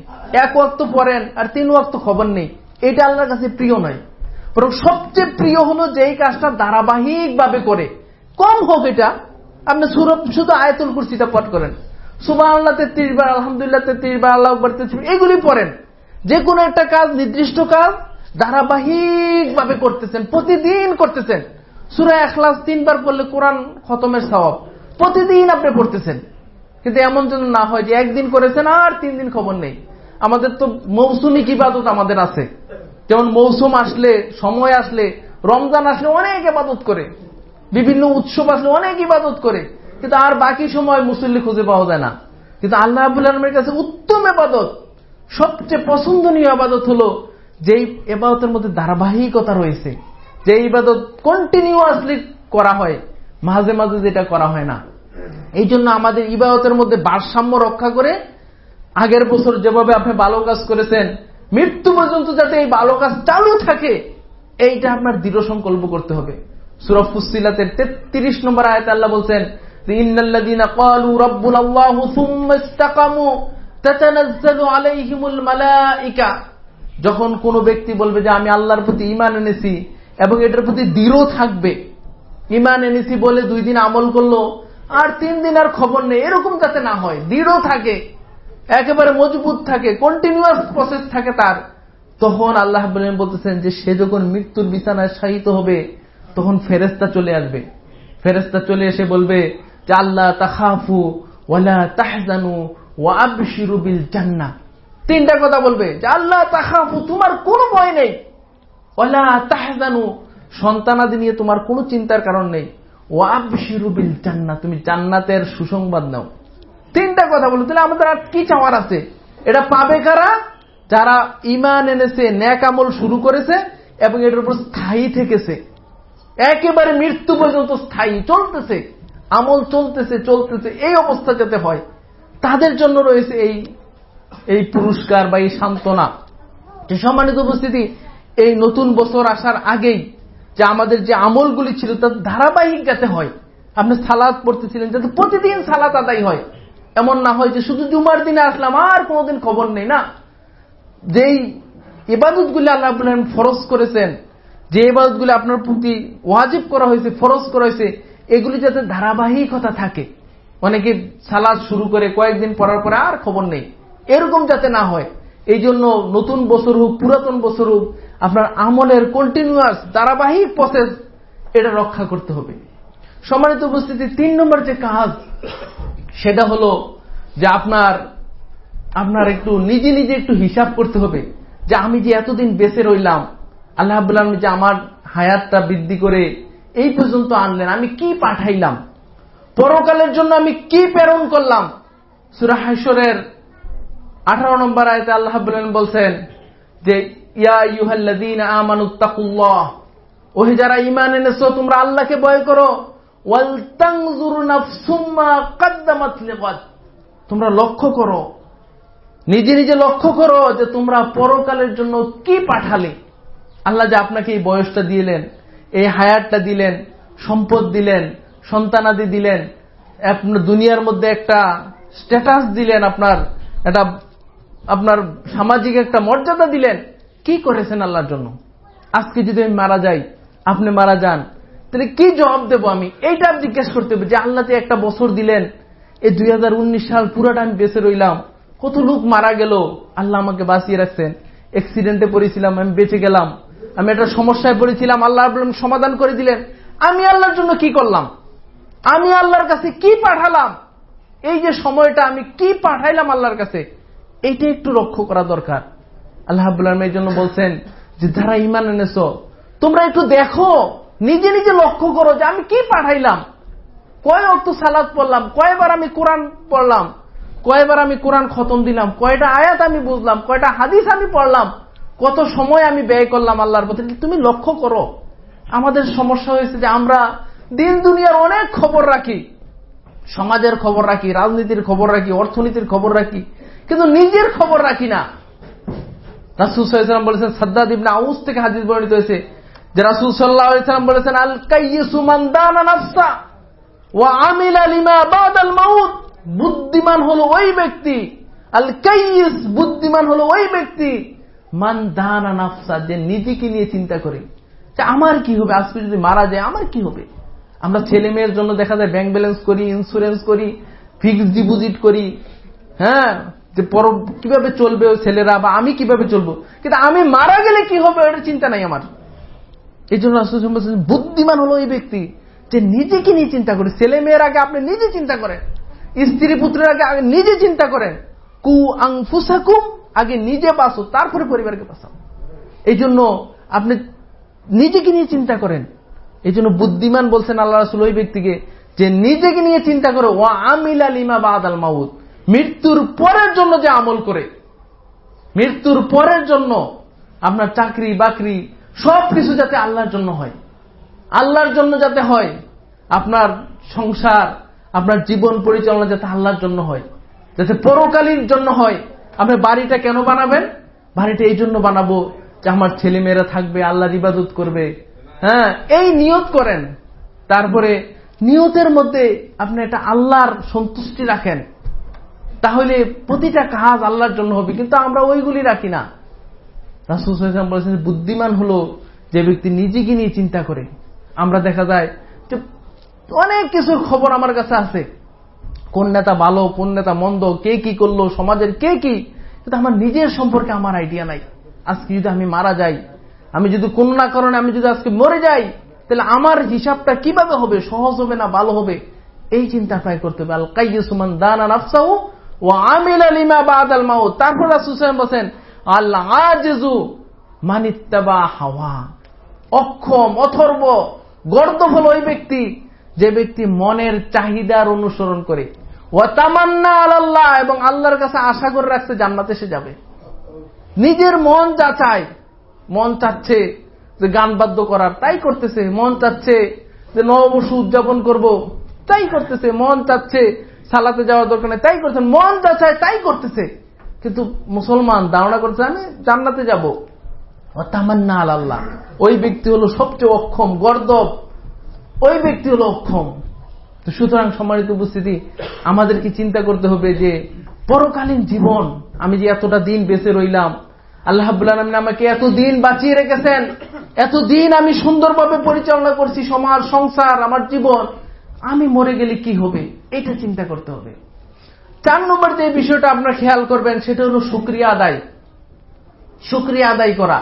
1 ওয়াক্ত পড়েন আর 3 ওয়াক্ত খবর নেই। এটা আল্লাহর কাছে প্রিয় নয়। বরং সবচেয়ে প্রিয় হলো যেই কাজটা ধারাবাহিক ভাবে করে, কম হোক এটা, আপনি শুধু আয়াতুল কুরসিটা পাঠ করেন, সুবহানাল্লাহ 33 বার, আলহামদুলিল্লাহ 33 বার, আল্লাহু আকবার 33, এগুলি পড়েন। যে কোনো একটা কাজ, নির্দিষ্ট কাজ ধারাবাহিক ভাবে করতেছেন, প্রতিদিন করতেছেন। সূরা ইখলাস 3 বার পড়লে কোরআন খতমের সওয়াব, প্রতিদিন আপনি পড়তেছেন। কিন্তু এমন যেন না হয় যে একদিন করেছেন আর 3 দিন খবর নেই। আমাদের তো মৌসুমি ইবাদত আমাদের আছে, যেমন মৌসুম আসলে, সময় আসলে, রমজান আসলে অনেক ইবাদত করে, বিভিন্ন উৎসব আসলে অনেক ইবাদত করে, কিন্তু আর বাকি সময় মুসল্লি খুঁজে পাওয়া যায় না। কিন্তু আল্লাহ রাব্বুল আলামিনের কাছে উত্তম ইবাদত, সবচেয়ে পছন্দনীয় ইবাদত হলো যেই ইবাদতের মধ্যে ধারাবাহিকতা রয়েছে, যে ইবাদত কন্টিনিউয়াসলি করা হয়, মাঝে মাঝে যেটা করা হয় না। এই জন্য আমাদের ইবাদতের মধ্যে ভারসাম্য রক্ষা করে আগের বছর যেভাবে আপনি ভালো কাজ করেছেন, মৃত্যু পর্যন্ত যাতে এই ভালো কাজ চালু থাকে, এইটা আপনার দৃঢ় সংকল্প করতে হবে। সূরা ফুসসিলাতের 33 নম্বর আয়াতে আল্লাহ বলছেন ইন্নাল্লাযীনা ক্বালু রাব্বুনাল্লাহু সুম্মা ইসতাকামু তাতানাজ্জালু আলাইহিমুল মালায়েকা। যখন কোন ব্যক্তি বলবে যে আমি আল্লাহর প্রতি ঈমান এনেছি এবং এটার প্রতি দৃঢ় থাকবে, ঈমান এনেছি বলে 2 দিন আমল করলো আর 3 দিন আর খবর নেই, এরকম যাতে না হয়, দৃঢ় থাকে, একেবারে মজবুত থাকে, কন্টিনিউয়াস প্রসেস থাকে তার, তখন আল্লাহ বলতেছেন যে সে যখন মৃত্যুর বিছানায় শায়িত হবে তখন ফেরেশতা চলে আসবে। ফেরেশতা চলে এসে বলবে যে আল্লাহ তাখাফু ওয়ালা তাহজানু ওয়া আবশিরু বিল জান্নাহ। তিনটা কথা বলবে যে আল্লাহ তাখাফু, তোমার কোনো ভয় নেই, ওয়ালা তাহজানু, সন্তানাদি নিয়ে তোমার কোনো চিন্তার কারণ নেই, ওয়া আবশিরু বিল জান্নাহ, তুমি জান্নাতের সুসংবাদ নাও। তিনটা কথা বলবে। তাহলে আমাদের আর কি চাওয়ার আছে? এটা পাবে কারা? যারা ঈমান এনেছে, নেক আমল শুরু করেছে এবং এটার উপর স্থায়ী থেকেছে, একেবারে মৃত্যু পর্যন্ত স্থায়ী চলতেছে, আমল চলতেছে, এই অবস্থা যাতে হয়, তাদের জন্য রয়েছে এই পুরস্কার বা এই সান্ত্বনা। যে সম্মানিত উপস্থিতি, এই নতুন বছর আসার আগেই যে আমাদের যে আমলগুলি ছিল তার ধারাবাহিক যাতে হয়। আপনি সালাত পড়তেছিলেন, যাতে প্রতিদিন সালাত আদায় হয়, এমন না হয় যে শুধু জুমার দিনে আসলাম আর কোনোদিন খবর নেই। না, যেই ইবাদতগুলি আল্লাহ রাব্বুল আলামিন ফরজ করেছেন, যে ইবাদতগুলি আপনার প্রতি ওয়াজিব করা হয়েছে, ফরজ করা হয়েছে, এগুলি যাতে ধারাবাহিকতা থাকে। অনেকে সালাত শুরু করে কয়েকদিন পড়ার পরে আর খবর নেই, এরকম যাতে না হয়। এই জন্য নতুন বছর হোক, পুরাতন বছর হোক, আপনার আমলের কন্টিনিউয়াস ধারাবাহিক প্রসেস এটা রক্ষা করতে হবে। সম্মানিত উপস্থিতি, 3 নম্বর যে কাজ সেটা হলো যে আপনার একটু নিজে একটু হিসাব করতে হবে যে আমি যে এতদিন বেঁচে রইলাম, আল্লাহ রাব্বুল আলামিন যে আমার হায়াতটা বৃদ্ধি করে এই পর্যন্ত আনলেন, আমি কি পাঠাইলাম, পরকালের জন্য আমি কি প্রেরণ করলাম। সূরা হাশরের 18 নম্বর আয়াতে আল্লাহ রাব্বুল আলামিন বলছেন যে ইয়া আইয়ুহাল্লাযীনা আমানুত্তাকুল্লাহ, ওহে যারা ঈমান এনেছো তোমরা আল্লাহকে ভয় করো, ওয়াল তানজুর নাফসুম মা কদ্দামাত লিগাদ, তোমরা লক্ষ্য করো, নিজে লক্ষ্য করো যে তোমরা পরকালের জন্য কি পাঠালে। আল্লাহ যে আপনাকে এই বয়সটা দিলেন, এই হায়াতটা দিলেন, সম্পদ দিলেন, সন্তানাদি দিলেন, আপনার দুনিয়ার মধ্যে একটা স্ট্যাটাস দিলেন, আপনার সামাজিক একটা মর্যাদা দিলেন, কি করেছেন আল্লাহর জন্য? আজকে যদি আমি মারা যাই, আপনি মারা যান, তাহলে কি জবাব দেব আমি? এইটা জিজ্ঞেস করতে হবে যে আল্লাহ যে একটা বছর দিলেন, এই 2019 সাল পুরাটা আমি বেঁচে রইলাম, কত লোক মারা গেল, আল্লাহ আমাকে বাঁচিয়ে রাখছেন, অ্যাক্সিডেন্টে পড়েছিলাম, আমি বেঁচে গেলাম, আমি একটা সমস্যায় পড়েছিলাম, আল্লাহ সমাধান করে দিলেন, আমি আল্লাহর জন্য কি করলাম, আমি আল্লাহর কাছে কি পাঠালাম, এই যে সময়টা আমি কি পাঠাইলাম আল্লাহর কাছে, এইটা একটু লক্ষ্য করা দরকার। আল্লাহ রাব্বুল আলামিন এর জন্য বলছেন যে যারা ঈমান এনেছো তোমরা একটু দেখো, নিজে লক্ষ্য করো যে আমি কি পাঠাইলাম, কয় ওয়াক্ত সালাত পড়লাম, কয়বার আমি কোরআন পড়লাম, কয়বার আমি কোরআন খতম দিলাম, কয়টা আয়াত আমি বুঝলাম, কয়টা হাদিস আমি পড়লাম, কত সময় আমি ব্যয় করলাম আল্লাহর পথে। তুমি লক্ষ্য করো। আমাদের সমস্যা হয়েছে যে আমরা দিন দুনিয়ার অনেক খবর রাখি, সমাজের খবর রাখি, রাজনীতির খবর রাখি, অর্থনীতির খবর রাখি, কিন্তু নিজের খবর রাখি না। রাসূল সাল্লাল্লাহু আলাইহি ওয়াসাল্লাম বলেছেন, সাদ্দাদ ইবনে আউস থেকে হাদিস বর্ণিত হয়েছে যে রাসূল সাল্লাল্লাহু আলাইহি ওয়াসাল্লাম বলেছেন, আল কাইয়িসু মান দানা নাফসা ওয়া আমিলা লিমা বাদাল মাউত, বুদ্ধিমান হলো ওই ব্যক্তি, আল কাইয়িস, বুদ্ধিমান হলো ওই ব্যক্তি, মান দানা নাফসা, যে নিজেকে নিয়ে চিন্তা করে যে আমার কি হবে, আজকে যদি মারা যায় আমার কি হবে। আমরা ছেলে মেয়ের জন্য দেখা যায় ব্যাংক ব্যালেন্স করি, ইন্স্যুরেন্স করি, ফিক্সড ডিপোজিট করি, হ্যাঁ, যে কিভাবে চলবে ওই ছেলেরা বা আমি কিভাবে চলবো, কিন্তু আমি মারা গেলে কি হবে ওটা চিন্তা নাই আমার। এই জন্য রাসূল সাল্লাল্লাহু আলাইহি ওয়াসাল্লাম বুদ্ধিমান হলো ওই ব্যক্তি যে নিজেকে নিয়ে চিন্তা করে। ছেলে মেয়ের আগে আপনি নিজে চিন্তা করেন, স্ত্রী পুত্রের আগে নিজে চিন্তা করেন, কু আনফুসাকুম, আগে নিজে বাঁচো তারপরে পরিবারকে বাঁচাও। এই জন্য আপনি নিজেকে নিয়ে চিন্তা করেন। এই জন্য বুদ্ধিমান বলছেন আল্লাহ রাসূল ওই ব্যক্তিকে যে নিজেকে নিয়ে চিন্তা করে, ওয়া আমিলা লিমা বাদাল মাউত, মৃত্যুর পরের জন্য যে আমল করে, মৃত্যুর পরের জন্য আপনার চাকরি বাকরি সবকিছু যাতে আল্লাহর জন্য হয়, আল্লাহর জন্য যাতে হয়, আপনার সংসার, আপনার জীবন পরিচালনা যাতে আল্লাহর জন্য হয়, যাতে পরকালীর জন্য হয়। আপনি বাড়িটা কেন বানাবেন? বাড়িটা এই জন্য বানাবো যে আমার ছেলে মেয়েরা থাকবে, আল্লাহর ইবাদত করবে, হ্যাঁ, এই নিয়ত করেন। তারপরে নিয়তের মধ্যে আপনি এটা আল্লাহর সন্তুষ্টি রাখেন, তাহলে প্রতিটা কাজ আল্লাহর জন্য হবে। কিন্তু আমরা ওইগুলি রাখি না। রাসূল সাল্লাল্লাহু আলাইহি ওয়াসাল্লাম বলেছেন বুদ্ধিমান হলো যে ব্যক্তি নিজেকে নিয়ে চিন্তা করে। আমরা দেখা যায় যে অনেক কিছুর খবর আমার কাছে আছে, কোন নেতা ভালো, কোন নেতা মন্দ, কে কি করলো, সমাজের কে কি, কিন্তু আমার নিজের সম্পর্কে আমার আইডিয়া নাই। আজকে যদি আমি মারা যাই, আমি যদি কোন না কারণে আমি যদি আজকে মরে যাই, তাহলে আমার হিসাবটা কিভাবে হবে, সহজ হবে না ভালো হবে, এই চিন্তাটাই করতে হবে। আল কাইয়্যিসু মান দানা নাফসাহু ওয়া আমিলা লিমা বাদাল মাউত। তারপর রাসূল সাল্লাল্লাহু আলাইহি ওয়াসাল্লাম বলেন আল আজিজু মান ইত্তাবা হাওয়া। অক্ষম, অথর্ব, গর্দভ হল ওই ব্যক্তি যে ব্যক্তি মনের চাহিদার অনুসরণ করে, ওয়া তামান্না আলাল্লাহ, এবং আল্লাহর কাছে আশা করে রাখছে জান্নাতে সে যাবে। নিজের মন যা চায়, মন চাচ্ছে যে গান বাদ্য করার, তাই করতেছে। মন চাচ্ছে যে নববর্ষ উদযাপন করব, তাই করতেছে। মন চাচ্ছে সালাতে যাওয়ার দরকার নেই, তাই করতেছে। মন যা চায় তাই করতেছে। কিন্তু মুসলমান ধারণা করছে আমি জান্নাতে যাব। তামান্না আলাল্লাহ, ওই ব্যক্তি হলো সবচেয়ে অক্ষম, গর্দভ, ওই ব্যক্তি হলো অক্ষম। তো সুতরাং সম্মানিত উপস্থিতি, আমাদেরকে চিন্তা করতে হবে যে পরকালীন জীবন, আমি যে এতটা দিন বেঁচে রইলাম, আল্লাহ রাব্বুল আলামিন আমাকে এত দিন বাঁচিয়ে রেখেছেন, এত দিন আমি সুন্দরভাবে পরিচালনা করছি সমাজ, সংসার, আমার জীবন, আমি মরে গেলে কি হবে, এটা চিন্তা করতে হবে। 4 নম্বর যে বিষয়টা আপনারা খেয়াল করবেন সেটা হলো শুকরিয়া আদায়। শুকরিয়া আদায় করা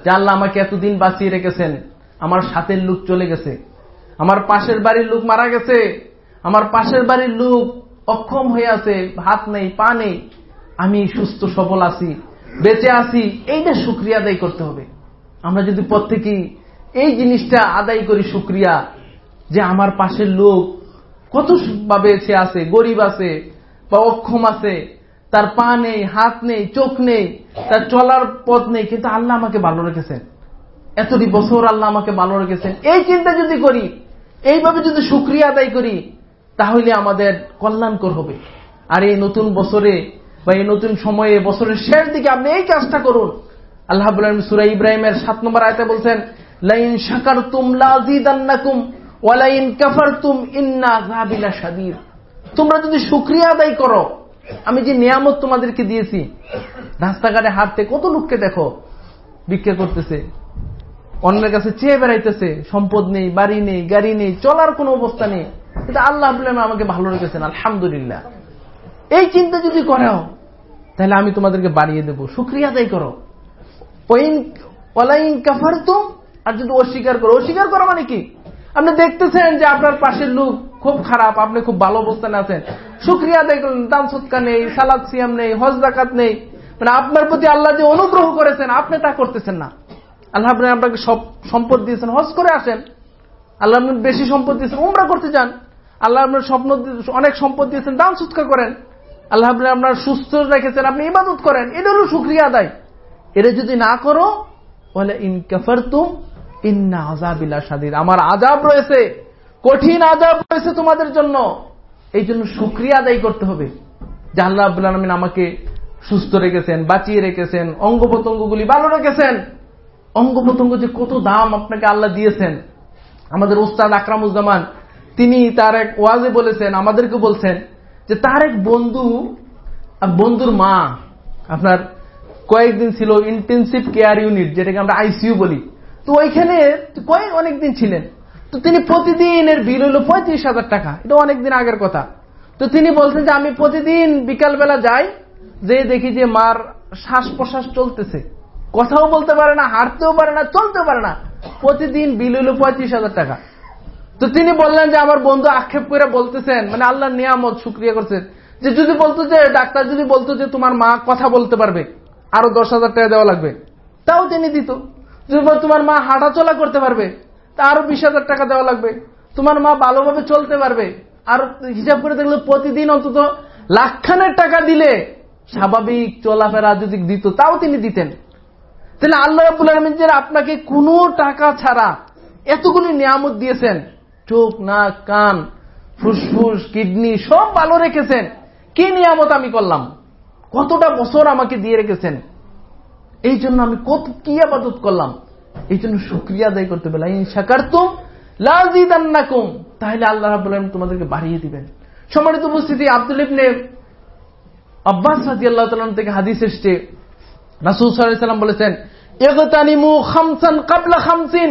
যে আল্লাহ আমাকে এতদিন বাঁচিয়ে রেখেছেন, আমার সাথের লোক চলে গেছে, আমার পাশের বাড়ির লোক মারা গেছে, আমার পাশের বাড়ির লোক অক্ষম হয়ে আছে, হাত নেই, পা নেই, আমি সুস্থ সবল আছি, বেঁচে আছি, এইটা শুকরিয়া আদায় করতে হবে। আমরা যদি প্রত্যেকেই এই জিনিসটা আদায় করি, শুকরিয়া, যে আমার পাশের লোক কত ভাবে সে আছে, গরিব আছে বা অক্ষম আছে, তার পা নেই, হাত নেই, চোখ নেই, তার চলার পথ নেই, কিন্তু আল্লাহ আমাকে ভালো রেখেছেন, এতটি বছর আল্লাহ আমাকে ভালো রেখেছেন, এই চিন্তা যদি করি, এইভাবে যদি শুকরিয়া আদায় করি, তাহলে আমাদের কল্যাণকর হবে। আর এই নতুন বছরে বা এই নতুন সময়ে, বছরের শেষ দিকে আপনি এই কাজটা করুন। আল্লাহ রাব্বুল আলামিন সূরা ইব্রাহিমের 7 নম্বর আয়াতে বলছেন লাইন শাকারতুম লাযিদান্নাকুম ওয়া লাইন কাফারতুম ইন্না আযাবি লাশাদীদ। তোমরা যদি শুকরিয়া আদায় করো, আমি যে নিয়ামত তোমাদেরকে দিয়েছি, রাস্তাঘাটে হাঁটতে কত লোককে দেখো ভিক্ষা করতেছে, অন্যের কাছে চেয়ে বেড়াইতেছে, সম্পদ নেই, বাড়ি নেই, গাড়ি নেই, চলার কোনো অবস্থা নেই, কিন্তু আল্লাহ রাব্বুল আলামিন আমাকে ভালো রেখেছেন, আলহামদুলিল্লাহ। এই চিন্তা যদি করো, তাহলে আমি তোমাদেরকে বাড়িয়ে দেব। শুকরিয়া আদায় করো। ওয়ালাইন কাফারতুম, আর যদি অস্বীকার করো, অস্বীকার করো মানে কি? আপনি দেখতেছেন যে আপনার পাশের লোক খুব খারাপ, আপনি খুব ভালো অবস্থানে আছেন, শুকরিয়া আদায় করলেন, দান সদকা নেই, সালাত সিয়াম নেই, হজ যাকাত নেই, মানে আপনার প্রতি আল্লাহ যে অনুগ্রহ করেছেন আপনি তা করতেছেন না। আল্লাহ আপনাকে সব সম্পদ দিয়েছেন, হজ করে আসেন। আল্লাহ আপনার বেশি সম্পদ দিয়েছেন, উমরা করতে যান। আল্লাহ আপনার অনেক সম্পদ দিয়েছেন, দান সদকা করেন। আল্লাহ আপনার সুস্থ রেখেছেন, আপনি ইবাদত করেন। এটা হলো শুকরিয়া আদায়। এটা যদি না করো, বলে ইন কাফারতুম ইন্না আযাবি লাশাদীদ, আমার আযাব রয়েছে, কঠিন আযাব রয়েছে তোমাদের জন্য। এই জন্য শুকরিয়া আদায় করতে হবে যে আল্লাহ রাব্বুল আলামিন আমাকে সুস্থ রেখেছেন, বাঁচিয়ে রেখেছেন, অঙ্গ প্রত্যঙ্গগুলি ভালো রেখেছেন। অঙ্গ প্রত্যঙ্গ যে কত দাম আপনাকে আল্লাহ দিয়েছেন। আমাদের উস্তাদ আকরামুজ্জামান তিনি তার এক ওয়াজে বলেছেন, আমাদেরকে বলছেন যে তার এক বন্ধুর মা আপনার কয়েকদিন ছিল ইন্টেনসিভ কেয়ার ইউনিট, যেটাকে আমরা আইসিইউ বলি। তো ওইখানে অনেকদিন ছিলেন। তো তিনি প্রতিদিনের বিল হলো 35,000 টাকা। এটা অনেকদিন আগের কথা। তো তিনি বলছেন যে আমি প্রতিদিন বিকালবেলা যাই, যে দেখি যে মার শ্বাস প্রশ্বাস চলতেছে, কথাও বলতে পারে না, হাঁটতেও পারে না, চলতেও পারে না। প্রতিদিন বিল হলো 35,000 টাকা। তো তিনি বললেন যে আমার বন্ধু আক্ষেপ করে বলতেছেন, মানে আল্লাহর নিয়ামত শুকরিয়া করছেন, যে যদি বলতো যে ডাক্তার যদি বলতো যে তোমার মা কথা বলতে পারবে, আরো 10,000 টাকা দেওয়া লাগবে, তাও তিনি দিত। যদি তোমার মা হাঁটাচলা করতে পারবে, তা আরো 20,000 টাকা দেওয়া লাগবে। তোমার মা ভালোভাবে চলতে পারবে, আর হিসাব করে দেখলে প্রতিদিন অন্তত লাখখানের টাকা দিলে স্বাভাবিক চলাফেরা যদি দিত, তাও তিনি দিতেন। তাহলে আল্লাহ রাব্বুল আলামিন যে আপনাকে কোনো টাকা ছাড়া এতগুলি নিয়ামত দিয়েছেন, চোখ, নাক, কান, ফুসফুস, কিডনি সব ভালো রেখেছেন, কি নিয়ামত আমি করলাম, কতটা বছর আমাকে দিয়ে রেখেছেন, এই জন্য আমি কত কি ইবাদত করলাম। এই জন্য শুকরিয়া আদায় করতে হবে। লাইন শাকারতুম লাযিদান্নাকুম, তাহলে আল্লাহ রাব্বুল আলামিন তোমাদেরকে বাড়িয়ে দিবেন। সম্মানিত উপস্থিতি, আব্দুল ইবনে আব্বাস রাদিয়াল্লাহু তাআলা থেকে হাদিস এসেছে, রাসূল সাল্লাল্লাহু আলাইহি ওয়াসাল্লাম বলেছেন ইগতানিমু খামসান ক্বাবলা খামসিন,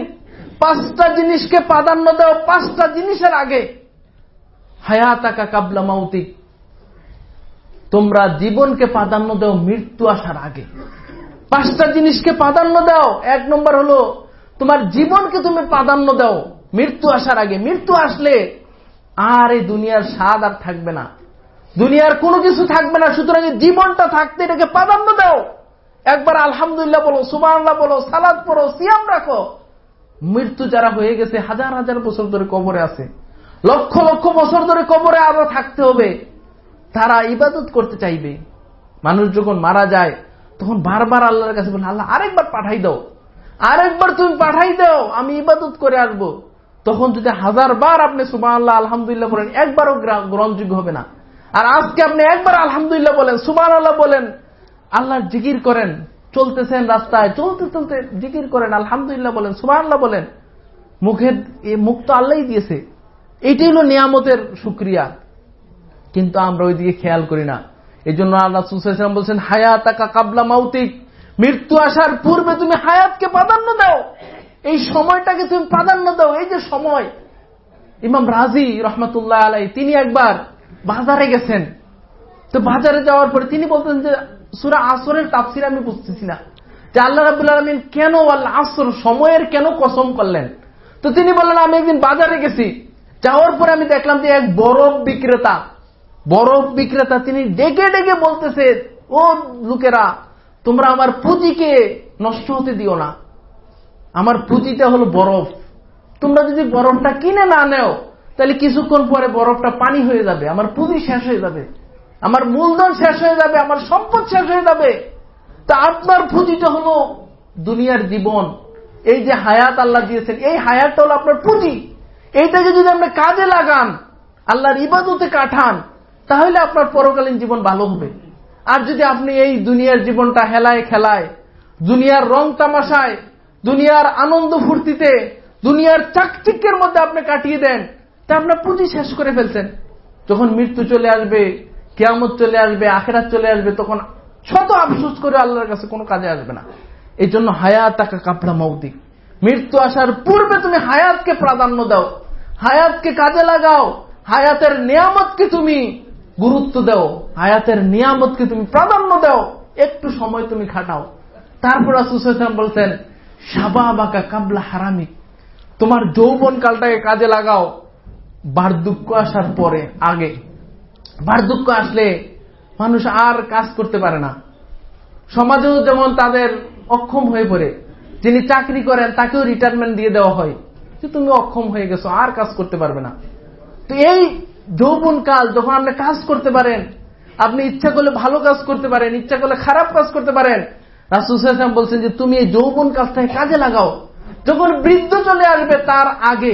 5টা জিনিসকে প্রাধান্য দাও 5টা জিনিসের আগে। হায়াতাকা ক্বাবলা মাউতিক, তোমরা জীবনকে প্রাধান্য দাও মৃত্যু আসার আগে। 5টা জিনিসকে প্রাধান্য দাও। 1 নম্বর হলো তোমার জীবনকে তুমি প্রাধান্য দাও মৃত্যু আসার আগে। মৃত্যু আসলে আর এই দুনিয়ার স্বাদ আর থাকবে না, দুনিয়ার কোনো কিছু থাকবে না। সুতরাং জীবনটা থাকতে এটাকে প্রাধান্য দাও। একবার আলহামদুলিল্লাহ বলো, সুবহানাল্লাহ বলো, সালাত পড়ো, সিয়াম রাখো। মৃত্যু যারা হয়ে গেছে হাজার হাজার বছর ধরে কবরে আছে, লক্ষ লক্ষ বছর ধরে কবরে আরো থাকতে হবে, তারা ইবাদত করতে চাইবে। মানুষ যখন মারা যায় তখন বারবার আল্লাহর কাছে বলে, আল্লাহ আরেকবার পাঠাই দাও, আরেকবার তুমি পাঠাই দাও, আমি ইবাদত করে আসবো। তখন যদি হাজারবার আপনি সুবহানাল্লাহ আলহামদুলিল্লাহ বলেন, একবারও গ্রহণযোগ্য হবে না। আর আজকে আপনি একবার আলহামদুলিল্লাহ বলেন, সুবহানাল্লাহ বলেন, আল্লাহর জিকির করেন, চলতেছেন রাস্তায়, চলতে চলতে জিকির করেন, আলহামদুলিল্লাহ বলেন, সুবহানাল্লাহ বলেন। মুখ তো আল্লাহই দিয়েছে, এটাই হলো নিয়ামতের শুকরিয়া। কিন্তু আমরা ওইদিকে খেয়াল করি না। এই জন্য আল্লাহ রাসূল সাল্লাল্লাহু আলাইহি ওয়াসাল্লাম বলছেন, হায়াতাকা কাবলা মাউতিক, মৃত্যু আসার পূর্বে তুমি হায়াতকে প্রাধান্য দাও, এই সময়টাকে তুমি প্রাধান্য দাও। এই যে সময়, ইমাম রাজি রহমাতুল্লাহ আলাইহি তিনি একবার বাজারে গেছেন। তো বাজারে যাওয়ার পরে তিনি বলতেন যে সূরা আসরের তাফসীর আমি বুঝতেছি না, যে আল্লাহ রাব্বুল আলামিন কেন আল আসর সময়ের কেন কসম করলেন। তো তিনি বললেন, আমি একদিন বাজারে গেছি, যাওয়ার পরে আমি দেখলাম যে এক বরফ বিক্রেতা তিনি ডেকে ডেকে বলতেছে, ও লোকেরা, তোমরা আমার পুঁজিকে নষ্ট হতে দিও না, আমার পুঁজিটা হলো বরফ, তোমরা যদি বরফটা কিনে না নেও তাহলে কিছুক্ষণ পরে বরফটা পানি হয়ে যাবে, আমার পুঁজি শেষ হয়ে যাবে, আমার মূলধন শেষ হয়ে যাবে, আমার সম্পদ শেষ হয়ে যাবে। তা আপনার পুঁজিটা হলো দুনিয়ার জীবন, এই যে হায়াত আল্লাহ দিয়েছেন, এই হায়াতটা হলো আপনার পুঁজি। এইটাকে যদি আপনি কাজে লাগান, আল্লাহর ইবাদতে কাটান, তাহলে আপনার পরকালীন জীবন ভালো হবে। আর যদি আপনি এই দুনিয়ার জীবনটা হেলায় খেলায়, দুনিয়ার রং তামাশায়, দুনিয়ার আনন্দ ফুর্তিতে, দুনিয়ার চাকচিক্যের মধ্যে আপনি কাটিয়ে দেন, তা আপনার পুঁজি শেষ করে ফেলছেন। যখন মৃত্যু চলে আসবে, কিয়ামত চলে আসবে, আখিরাত চলে আসবে, তখন শত আফসোস করে আল্লাহর কাছে কোনো কাজে আসবে না। এই জন্য হায়াতাকা কাবলা মাউতিক, মৃত্যু আসার পূর্বে তুমি হায়াতকে প্রাধান্য দাও, হায়াতকে কাজে লাগাও, হায়াতের নিয়ামতকে তুমি গুরুত্ব দাও, হায়াতের নিয়ামতকে তুমি প্রাধান্য দাও, একটু সময় তুমি খাটাও। তারপর রাসূল সাল্লাল্লাহু আলাইহি ওয়াসাল্লাম বলছেন, শাবাবাকা কাবলা হারামিক, তোমার যৌবন কালটাকে কাজে লাগাও বার্ধক্য আসার পরে, আগে। বার্ধক্য আসলে মানুষ আর কাজ করতে পারে না, সমাজেও যেমন তাদের অক্ষম হয়ে পড়ে। যিনি চাকরি করেন তাকেও রিটায়ারমেন্ট দিয়ে দেওয়া হয় যে তুমি অক্ষম হয়ে গেছো, আর কাজ করতে পারবে না। তো এই যৌবন কাল যখন আপনি কাজ করতে পারেন, আপনি ইচ্ছা করলে ভালো কাজ করতে পারেন, ইচ্ছা করলে খারাপ কাজ করতে পারেন। রাসূল সাল্লাল্লাহু আলাইহি ওয়াসাল্লাম বলছেন যে তুমি এই যৌবন কালটাকে কাজে লাগাও। যখন বৃদ্ধ চলে আসবে তার আগে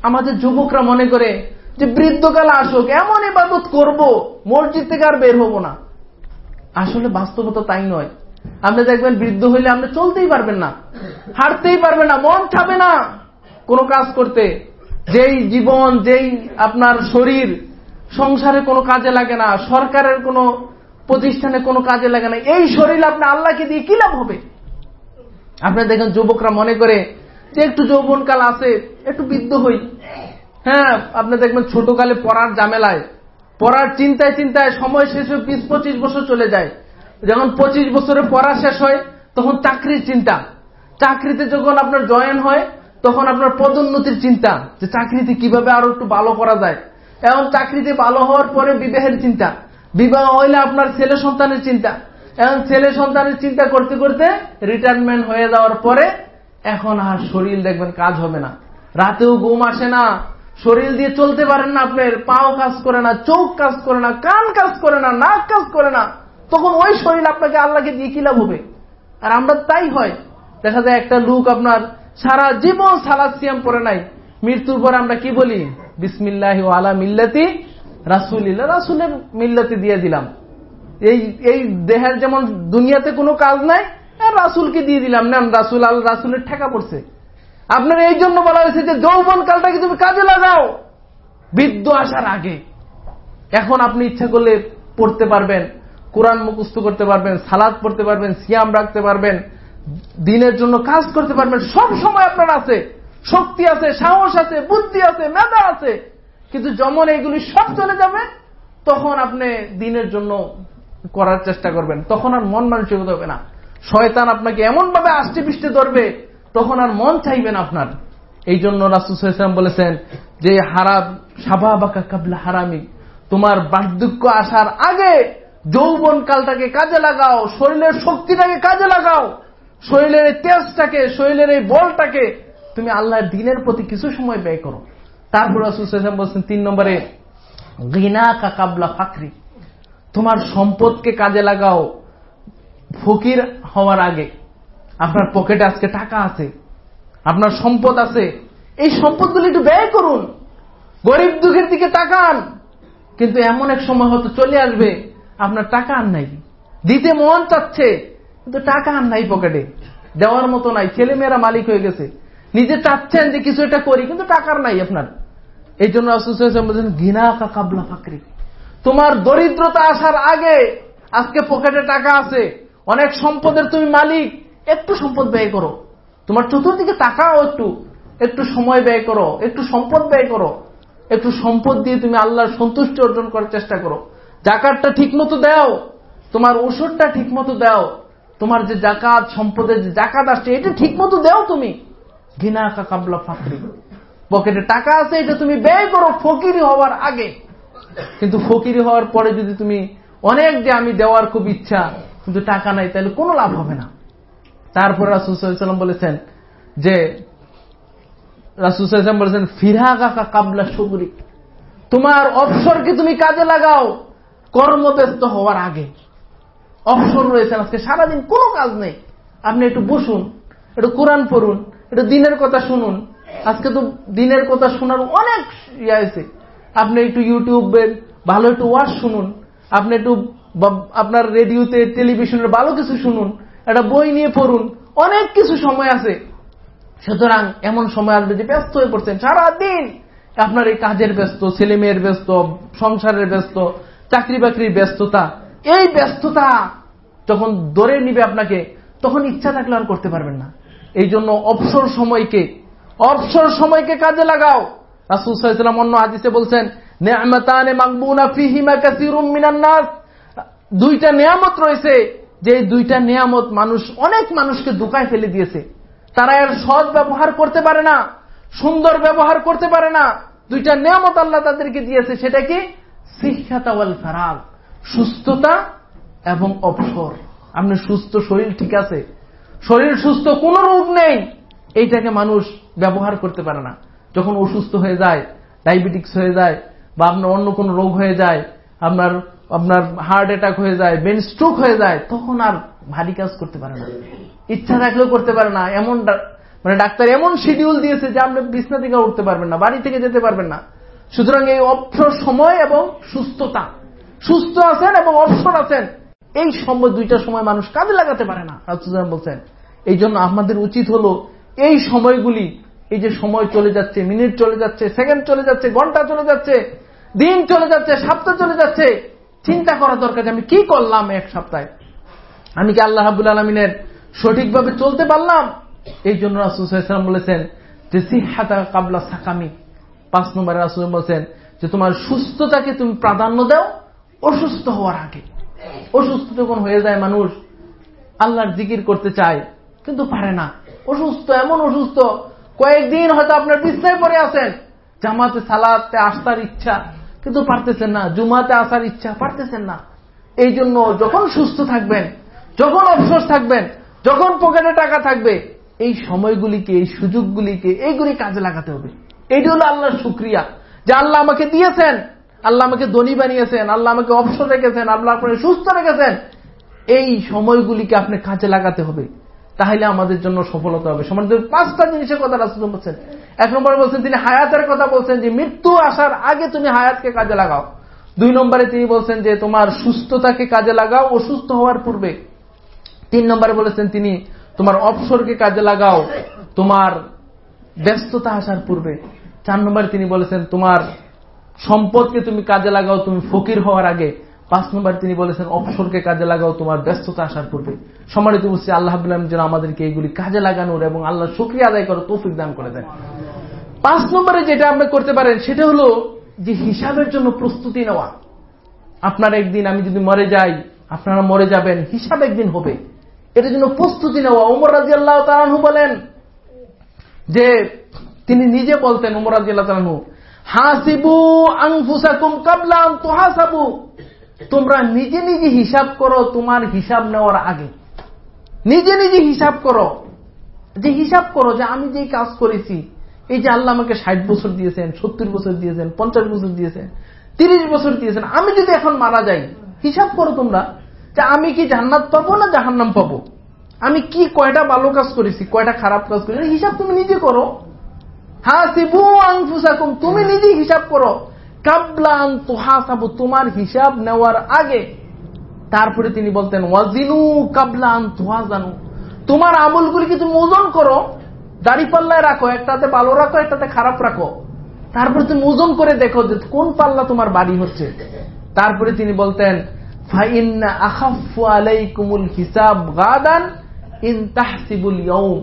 আমাদের যুবকরা মনে করে যে বৃদ্ধকাল আসুক, এমন ইবাদত করব, মসজিদ থেকে আর বের হবো না। আসলে বাস্তবতা তাই নয়। আপনি দেখবেন বৃদ্ধ হইলে আপনি চলতেই পারবেন না, হাঁটতেই পারবেন না, মন চাবে না কোনো কাজ করতে। যেই জীবন, যেই আপনার শরীর সংসারে কোনো কাজে লাগে না, সরকারের কোনো প্রতিষ্ঠানে কোনো কাজে লাগে না, এই শরীর আপনি আল্লাহকে দিয়ে কি লাভ হবে? আপনি দেখেন যুবকরা মনে করে যে একটু যৌবনকাল আছে, একটু বৃদ্ধ হই। হ্যাঁ, আপনি দেখবেন ছোটকালে পড়ার ঝামেলায়, পড়ার চিন্তায় চিন্তায় সময় শেষ হয়ে 20-25 বছর চলে যায়। যখন 25 বছরে পড়া শেষ হয় তখন চাকরির চিন্তা, চাকরিতে যখন আপনার জয়েন হয় তখন আপনার পদোন্নতির চিন্তা, যে চাকরিতে কিভাবে আরো একটু ভালো করা যায়। এবং চাকরিতে ভালো হওয়ার পরে বিবাহের চিন্তা, বিবাহ হইলে আপনার ছেলে সন্তানের চিন্তা, এবং ছেলে সন্তানের চিন্তা করতে করতে রিটায়ারমেন্ট হয়ে যাওয়ার পরে এখন আর শরীর দেখবেন কাজ হবে না, রাতেও ঘুম আসে না, শরীর দিয়ে চলতে পারেন না, আপনার পাও কাজ করে না, চোখ কাজ করে না, কান কাজ করে না, নাক কাজ করে না। তখন ওই শরীর আপনাকে আল্লাহকে দিয়ে কি লাভ হবে? আর আমরা তাই হয়, দেখা যায় একটা লোক আপনার সারা জীবন সালাত সিয়াম পড়ে নাই, মৃত্যুর পরে আমরা কি বলি? বিসমিল্লাহি ওয়া আলা মিল্লাতি রাসূলিল্লাহ, রাসূলের মিল্লাতে দিয়ে দিলাম। এই দেহের যেমন দুনিয়াতে কোনো কাজ নাই, রাসূলকে দিয়ে দিলাম, না রাসূল আল রাসূলের ঠেকা পড়ছে। আপনার এই জন্য বলা হয়েছে যে যৌবন কালটাকে তুমি কাজে লাগাও বৃদ্ধ আসার আগে। এখন আপনি ইচ্ছা করলে পড়তে পারবেন, কোরআন মুখস্থ করতে পারবেন, সালাত পড়তে পারবেন, সিয়াম রাখতে পারবেন, দিনের জন্য কাজ করতে পারবেন, সব সময় আপনার আছে, শক্তি আছে, সাহস আছে, বুদ্ধি আছে, মেধা আছে। কিন্তু যেমন এইগুলি সব চলে যাবে তখন আপনি দিনের জন্য করার চেষ্টা করবেন, তখন আর মন মানসিকতা হবে না। শয়তান আপনাকে এমন ভাবে আষ্টে পৃষ্ঠে ধরবে, তখন আর মন চাইবেন আপনার। এই জন্য রাসূল সাল্লাল্লাহু আলাইহি ওয়াসাল্লাম বলেছেন যে হারাম শাবাবাকা কাবলা হারামি, তোমার বার্ধক্য আসার আগে যৌবন কালটাকে কাজে লাগাও, শরীরের শক্তিটাকে কাজে লাগাও, শরীরের এই তেজটাকে, শরীরের এই বলটাকে তুমি আল্লাহর দ্বীনের প্রতি কিছু সময় ব্যয় করো। তারপর রাসূল সাল্লাল্লাহু আলাইহি ওয়াসাল্লাম বলেছেন 3 নম্বরে গিনাকা কাবলা ফাকরি, তোমার সম্পদকে কাজে লাগাও ফকির হওয়ার আগে। আপনার পকেটে আজকে টাকা আছে, আপনার সম্পদ আছে, এই সম্পদগুলি একটু ব্যয় করুন, গরিব দুঃখের দিকে তাকান। কিন্তু এমন এক সময় হয়তো চলে আসবে আপনার টাকা আর নাই, দিতে মন চাচ্ছে কিন্তু টাকা আর নাই, পকেটে দেওয়ার মতো নাই, ছেলেমেয়েরা মালিক হয়ে গেছে, নিজে চাচ্ছেন যে কিছু একটা করি কিন্তু টাকার নাই আপনার। এই জন্য রাসূল সাল্লাল্লাহু আলাইহি ওয়াসাল্লাম বলেছেন গিনাকা কাবলা ফাকরি, তোমার দরিদ্রতা আসার আগে আজকে পকেটে টাকা আছে, অনেক সম্পদের তুমি মালিক, একটু সম্পদ ব্যয় করো, তোমার চতুর্দিকে তাকাও, একটু সময় ব্যয় করো, একটু সম্পদ ব্যয় করো, একটু সম্পদ দিয়ে তুমি আল্লাহর সন্তুষ্টি অর্জন করার চেষ্টা করো। যাকাতটা ঠিক মতো দাও, তোমার ওষুধটা ঠিক মতো দাও, তোমার যে যাকাত, সম্পদের যে যাকাত আসছে এটা ঠিক মতো দাও তুমি। গিনাকা কাবলা ফাকরি, পকেটে টাকা আছে এটা তুমি ব্যয় করো ফকিরি হওয়ার আগে। কিন্তু ফকিরি হওয়ার পরে যদি তুমি অনেক যে আমি দেওয়ার খুব ইচ্ছা কিন্তু টাকা নাই, তাহলে কোনো লাভ হবে না। তারপর রাসূল সাল্লাল্লাহু আলাইহি ওয়াসাল্লাম বলেছেন যে ফিরাগাকা কাবলা শুগরিক, তোমার অবসরকে তুমি কাজে লাগাও কর্মব্যস্ত হওয়ার আগে। অবসর রয়েছেন, আজকে সারাদিন কোনো কাজ নেই, আপনি একটু বসুন, একটু কোরআন পড়ুন, একটু দিনের কথা শুনুন। আজকে তো দিনের কথা শোনার অনেক আছে, আপনি একটু ইউটিউবের ভালো একটু ওয়াজ শুনুন, আপনি একটু আপনার রেডিওতে টেলিভিশনের ভালো কিছু শুনুন, একটা বই নিয়ে পড়ুন, অনেক কিছু সময় আছে। সুতরাং এমন সময় আসবে যে ব্যস্ত হয়ে পড়ছেন সারাদিন, আপনার এই কাজের ব্যস্ত, ছেলে মেয়ের ব্যস্ত, সংসারের ব্যস্ত, চাকরি বাকরির ব্যস্ততা, এই ব্যস্ততা যখন ধরে নিবে আপনাকে তখন ইচ্ছা থাকলে আর করতে পারবেন না। এই জন্য অবসর সময়কে কাজে লাগাও। রাসূল সাল্লাল্লাহু আলাইহি ওয়াসাল্লাম অন্য হাদিসে বলছেন নি'মাতানে মাগবুনা ফীহিমা কাসীরুম মিনান নাস, দুইটা নিয়ামত রয়েছে যে দুইটা নিয়ামত অনেক মানুষকে ধোঁকায় ফেলে দিয়েছে, তারা এর সৎ ব্যবহার করতে পারে না, সুন্দর ব্যবহার করতে পারে না। দুইটা নিয়ামত আল্লাহ তাদেরকে দিয়েছে, সেটা কি? সিহহাতা ওয়াল ফারাগ, সুস্থতা এবং অবসর। আপনি সুস্থ, শরীর ঠিক আছে, শরীর সুস্থ, কোনো রোগ নেই, এইটাকে মানুষ ব্যবহার করতে পারে না। যখন অসুস্থ হয়ে যায়, ডায়াবেটিস হয়ে যায় বা আপনার অন্য কোনো রোগ হয়ে যায়, আপনার হার্ট অ্যাটাক হয়ে যায়, ব্রেন স্ট্রোক হয়ে যায়, তখন আর ভারী কাজ করতে পারে না, ইচ্ছা থাকলেও করতে পারে না। এমন ডাক্তার এমন শিডিউল দিয়েছে যে আপনি বিছনা থেকে উঠতে পারবেন না, বাড়ি থেকে যেতে পারবেন না। সুতরাং এই অবসর সময় এবং সুস্থতা, সুস্থ আছেন এবং অবসর আছেন, এই সময় দুইটা সময় মানুষ কাজে লাগাতে পারে না, রাসূল বলছেন। এই জন্য আমাদের উচিত হলো এই সময়গুলি, এই যে সময় চলে যাচ্ছে, মিনিট চলে যাচ্ছে, সেকেন্ড চলে যাচ্ছে, ঘন্টা চলে যাচ্ছে, দিন চলে যাচ্ছে, সপ্তাহ চলে যাচ্ছে, চিন্তা করা দরকার যে আমি কি করলাম এক সপ্তাহে, আমি কি আল্লাহ রাব্বুল আলামিনের সঠিকভাবে চলতে পারলাম? এই জন্য রাসূল সাল্লাল্লাহু আলাইহি ওয়াসাল্লাম বলেছেন যে সিহহাতা কাবলা সাকামি, 5 নম্বরে রাসূল বলেছেন যে তোমার সুস্থতাকে তুমি প্রাধান্য দাও অসুস্থ হওয়ার আগে। অসুস্থ যখন হয়ে যায় মানুষ আল্লাহর জিকির করতে চায় কিন্তু পারে না, অসুস্থ, এমন অসুস্থ, কয়েকদিন হয়তো আপনার বিছানায় পড়ে আছেন, জামাতে সালাতে আসার ইচ্ছা কিন্তু পারতেছেন না, জুমাতে আসার ইচ্ছা পারতেছেন না। এই জন্য যখন সুস্থ থাকবেন, যখন অবসর থাকবেন, যখন পকেটে টাকা থাকবে, এই সময়গুলিকে, এই সুযোগগুলিকে, এইগুলি কাজে লাগাতে হবে। এইটা হলো আল্লাহর শুকরিয়া যে আল্লাহ আমাকে দিয়েছেন, আল্লাহ আমাকে ধনী বানিয়েছেন, আল্লাহ আমাকে অবসর রেখেছেন, আল্লাহ আপনাকে সুস্থ রেখেছেন। এই সময়গুলিকে আপনি কাজে লাগাতে হবে, তাহলে আমাদের জন্য সফলতা হবে। সমাজের 5টা জিনিসের কথা রাসূল বলছেন। 1 নম্বরে বলছেন তিনি হায়াতের কথা বলছেন যে মৃত্যু আসার আগে তুমি হায়াতকে কাজে লাগাও। 2 নম্বরে তিনি বলছেন যে তোমার সুস্থতাকে কাজে লাগাও অসুস্থ হওয়ার পূর্বে। 3 নম্বরে বলেছেন তিনি তোমার অবসরকে কাজে লাগাও তোমার ব্যস্ততা আসার পূর্বে। 4 নম্বরে তিনি বলেছেন তোমার সম্পদকে তুমি কাজে লাগাও তুমি ফকির হওয়ার আগে। 5 নম্বরে তিনি বলেছেন অবসরকে কাজে লাগাও তোমার ব্যস্ততা আসার পূর্বে। সম্মানিত উপস্থিতি, আল্লাহ রাব্বুল আলামিন যেন আমাদেরকে এইগুলি কাজে লাগানোর এবং আল্লাহর শুকরিয়া আদায় করার তৌফিক দান করে দেন। 5 নম্বরে যেটা আপনি করতে পারেন সেটা হলো যে হিসাবের জন্য প্রস্তুতি নেওয়া। আপনার একদিন, আমি যদি মরে যাই, আপনারা মরে যাবেন, হিসাব একদিন হবে, এটার জন্য প্রস্তুতি নেওয়া। ওমর রাদিয়াল্লাহু তাআলা আনহু বলেন যে তিনি নিজে বলতেন ওমর রাদিয়াল্লাহু আনহু, হাসিবু আনফুসাকুম কাবলা আন তুহাসাবু, তোমরা নিজে নিজে হিসাব করো তোমার হিসাব নেওয়ার আগে। নিজে নিজে হিসাব করো, যে হিসাব করো যে আমি যে কাজ করেছি, এই যে আল্লাহ আমাকে 60 বছর দিয়েছেন, 70 বছর দিয়েছেন, 50 বছর দিয়েছেন, 30 বছর দিয়েছেন, আমি যদি এখন মারা যাই, হিসাব করো তোমরা যে আমি কি জান্নাত পাবো না জাহান্নাম পাবো, আমি কি কয়টা ভালো কাজ করেছি, কয়টা খারাপ কাজ করেছি, হিসাব তুমি নিজে করো। হাসিবু আনফুসাকুম, তুমি নিজে হিসাব করো, কাবলা আন তুহাসাবু, তোমার হিসাব নেওয়ার আগে। তারপরে তিনি বলতেন ওয়াজিনু কাবলা আন তুহাজানু, তোমার আমলগুলিকে তুমি ওজন করো, দাড়িপাল্লায় রাখো, একটাতে ভালো রাখো, একটাতে খারাপ রাখো, তারপরে তুমি ওজন করে দেখো যে কোন পাল্লা তোমার বাড়ি হচ্ছে। তারপরে তিনি বলতেন ফাইন্না আখাফু আলাইকুমুল হিসাব গাদান ইন তাহসিবুল ইয়াউম,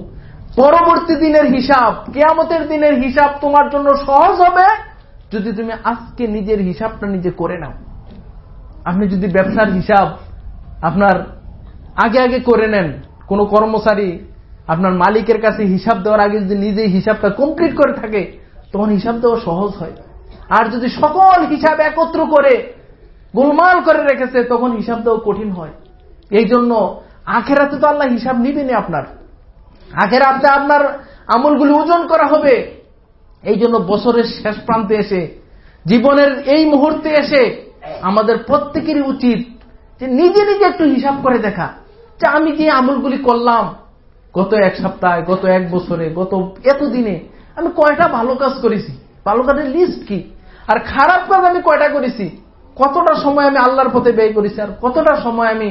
পরবর্তী দিনের হিসাব, কিয়ামতের দিনের হিসাব তোমার জন্য সহজ হবে যদি তুমি আজকে নিজের হিসাবটা নিজে করে নাও। আপনি যদি ব্যবসার হিসাব আপনার আগে আগে করে নেন, কোন কর্মচারী আপনার মালিকের কাছে হিসাব দেওয়ার আগে যদি নিজে হিসাবটা কমপ্লিট করে থাকে, তখন হিসাব দেওয়া সহজ হয়। আর যদি সকল হিসাব একত্র করে গোলমাল করে রেখেছে, তখন হিসাব দেওয়া কঠিন হয়। এই জন্য আখেরাতে তো আল্লাহ হিসাব নিবেনি আপনার, আখেরাতে আপনার আমলগুলি ওজন করা হবে। এই জন্য বছরের শেষ প্রান্তে এসে, জীবনের এই মুহূর্তে এসে আমাদের প্রত্যেকেরই উচিত যে নিজে নিজে একটু হিসাব করে দেখা যে আমি যে আমলগুলি করলাম গত এক সপ্তাহে, গত এক বছরে, গত এতদিনে আমি কয়টা ভালো কাজ করেছি, ভালো কাজের লিস্ট কি, আর খারাপ কাজ আমি কয়টা করেছি, কতটা সময় আমি আল্লাহর পথে ব্যয় করেছি, আর কতটা সময় আমি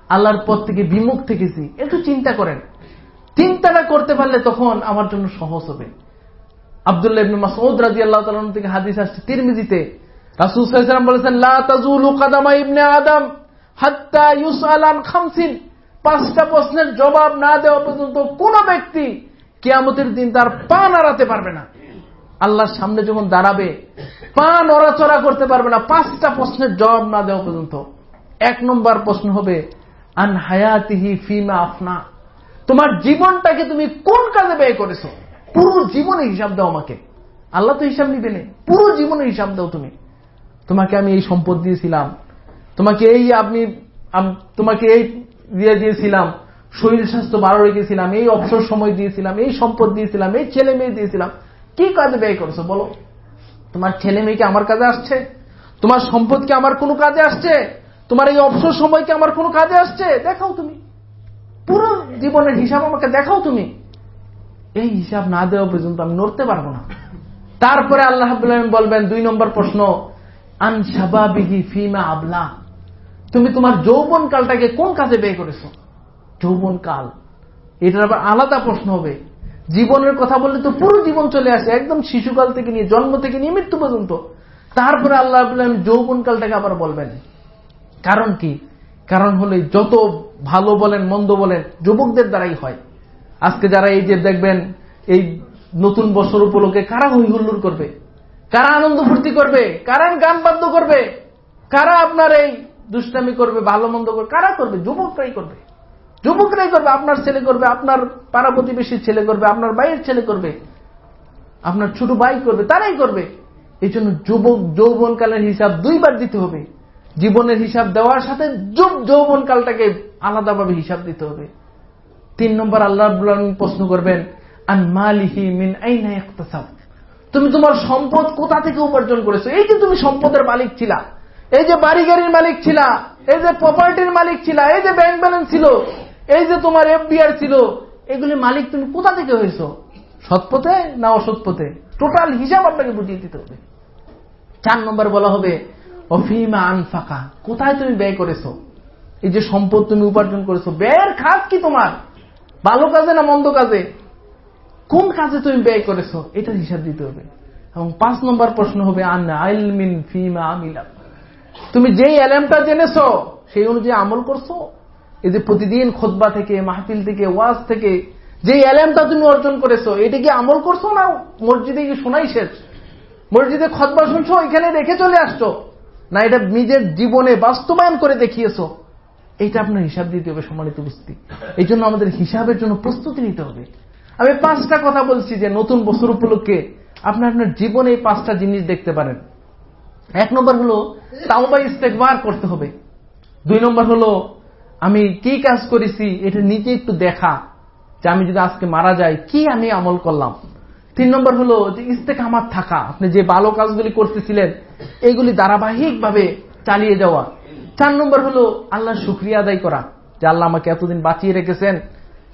আল্লাহর পথ থেকে বিমুখ থেকেছি। একটু চিন্তা করেন, চিন্তাটা করতে পারলে তখন আমার জন্য সহজ হবে। আব্দুল্লাহ ইবনে মাসউদ রাদিয়াল্লাহু তাআলা থেকে হাদিস আসছে তিরমিজিতে, রাসূল সাল্লাল্লাহু আলাইহি ওয়াসাল্লাম বলেছেন লা তাজুলু কাদামা ইবনে আদম হাত্তা ইউসআল আন খামসিন, 5টা প্রশ্নের জবাব না দেওয়া পর্যন্ত কোন ব্যক্তি কিয়ামতের দিন তার পা নাড়াতে পারবে না। আল্লাহর সামনে যখন দাঁড়াবে পা নড়াচড়া করতে পারবে না 5টা প্রশ্নের জবাব না দেওয়া পর্যন্ত। 1 নম্বর প্রশ্ন হবে আন হায়াতিহি ফিমা আফনা, তোমার জীবনটাকে তুমি কোন কাজে ব্যয় করেছো, পুরো জীবনে হিসাব দাও আমাকে। আল্লাহ তো হিসাব নিবে না, পুরো জীবনে হিসাব দাও তুমি। তোমাকে আমি এই সম্পদ দিয়েছিলাম, তোমাকে এই দিয়ে দিয়েছিলাম, শরীর স্বাস্থ্য ভালো রেখেছিলাম, এই অবসর সময় দিয়েছিলাম, এই সম্পদ দিয়েছিলাম, এই ছেলে মেয়ে দিয়েছিলাম, কি কাজে ব্যয় করেছো বলো? তোমার ছেলে মেয়েকে আমার কাজে আসছে? তোমার সম্পদ কি আমার কোনো কাজে আসছে? তোমার এই অবসর সময় কি আমার কোনো কাজে আসছে? দেখাও তুমি, পুরো জীবনের হিসাব আমাকে দেখাও তুমি। এই হিসাব না দেওয়া পর্যন্ত আমি নড়তে পারবো না। তারপরে আল্লাহ রাব্বুল আলামিন বলবেন 2 নম্বর প্রশ্ন আন শাবাবিহি ফিমা আবলা, তুমি তোমার যৌবন কালটাকে কোন কাজে ব্যয় করেছো? যৌবন কাল, এটার আবার আলাদা প্রশ্ন হবে। জীবনের কথা বললে তো পুরো জীবন চলে আসে, একদম শিশুকাল থেকে নিয়ে জন্ম থেকে নিয়ে মৃত্যু পর্যন্ত। তারপরে আল্লাহ রাব্বুল আলামিন যৌবন কালটাকে আবার বলবেন। কারণ কি? কারণ হলে যত ভালো বলেন মন্দ বলেন যুবকদের দ্বারাই হয়। আজকে যারা এই যে দেখবেন এই নতুন বছর উপলক্ষে কারা হই হুল্লোড় করবে, কারা আনন্দ ফুর্তি করবে, কারা গান বাদ্য করবে, কারা আপনার এই দুষ্টামি করবে, ভালো মন্দ করবে, কারা করবে? যুবকরাই করবে, যুবকরাই করবে। আপনার ছেলে করবে, আপনার পাড়া প্রতিবেশীর ছেলে করবে, আপনার ভাইয়ের ছেলে করবে, আপনার ছোট ভাই করবে, তারাই করবে। এই জন্য যৌবনকালের হিসাব 2 বার দিতে হবে। জীবনের হিসাব দেওয়ার সাথে যৌবনকালটাকে আলাদাভাবে হিসাব দিতে হবে। 3 নম্বর আল্লাহ রাব্বুল আলামিন প্রশ্ন করবেন আন মালিহি মিন আইনা ইকতাসাব, তুমি তোমার সম্পদ কোথা থেকে উপার্জন করেছো? এই যে তুমি সম্পদের মালিক ছিলা, এই যে বাড়ি গাড়ির মালিক ছিলা, এই যে প্রপার্টির মালিক ছিলা, এই যে ব্যাংক ব্যালেন্স ছিল, এই যে তোমার এফডিআর ছিল, এগুলি মালিক তুমি কোথা থেকে হয়েছো? সৎ পথে না অসৎ পথে? টোটাল হিসাব আপনাকে বুঝিয়ে দিতে হবে। 4 নম্বর বলা হবে অফিমা আনফাকা, কোথায় তুমি ব্যয় করেছো? এই যে সম্পদ তুমি উপার্জন করেছো, ব্যয়ের খাত কি তোমার? ভালো কাজে না মন্দ কাজে? কোন কাজে তুমি ব্যয় করেছো? এটার হিসাব দিতে হবে। এবং 5 নম্বর প্রশ্ন হবে আন ইলমিন ফিমা আমিলা, তুমি যেই ইলমটা জেনেছো সেই অনুযায়ী আমল করছো? এই যে প্রতিদিন খুতবা থেকে, মাহফিল থেকে, ওয়াজ থেকে যে ইলমটা তুমি অর্জন করেছো, এটা কি আমল করছো না মসজিদে গিয়ে শোনাই শেষ? মসজিদে খুতবা শুনছো, এখানে রেখে চলে আসছো, না এটা নিজের জীবনে বাস্তবায়ন করে দেখিয়েছো? এইটা আপনার হিসাব দিতে হবে সম্মানিত উপস্থিতি। এই জন্য আমাদের হিসাবের জন্য প্রস্তুতি নিতে হবে। আমি 5টা কথা বলছি যে নতুন বছর উপলক্ষে আপনি আপনার জীবনে এই 5টা জিনিস দেখতে পারেন। 1 নম্বর হলো তাওবা ইস্তেগফার করতে হবে। 2 নম্বর হলো আমি কি কাজ করেছি এটা নিজে একটু দেখা, যে আমি যদি আজকে মারা যাই কি আমি আমল করলাম। 3 নম্বর হলো যে ইস্তেকামাত থাকা, আপনি যে ভালো কাজগুলি করতেছিলেন এইগুলি ধারাবাহিকভাবে চালিয়ে যাওয়া। 4 নম্বর হলো আল্লাহর শুকরিয়া আদায় করা, যে আল্লাহ আমাকে এতদিন বাঁচিয়ে রেখেছেন,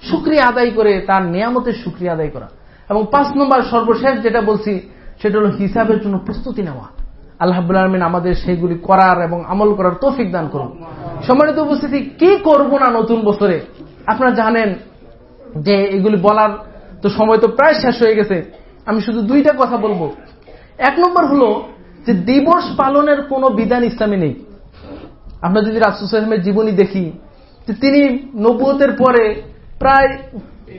শুকরিয়া আদায় করে তার নিয়ামতের শুকরিয়া আদায় করা। এবং 5 নম্বর সর্বশেষ যেটা বলছি সেটা হলো হিসাবের জন্য প্রস্তুতি নেওয়া। আল্লাহ রাব্বুল আলামিন আমাদের সেইগুলি করার এবং আমল করার তৌফিক দান করুন। সম্মানিত উপস্থিতি, কি করব না নতুন বছরে? আপনারা জানেন যে এগুলি বলার তো সময় তো প্রায় শেষ হয়ে গেছে, আমি শুধু 2টা কথা বলবো। 1 নম্বর হলো যে দিবস পালনের কোনো বিধান ইসলামে নেই। আমরা যদি রাসূল সাল্লাল্লাহু আলাইহি ওয়াসাল্লামের জীবনী দেখি, তিনি নবুয়তের পরে প্রায়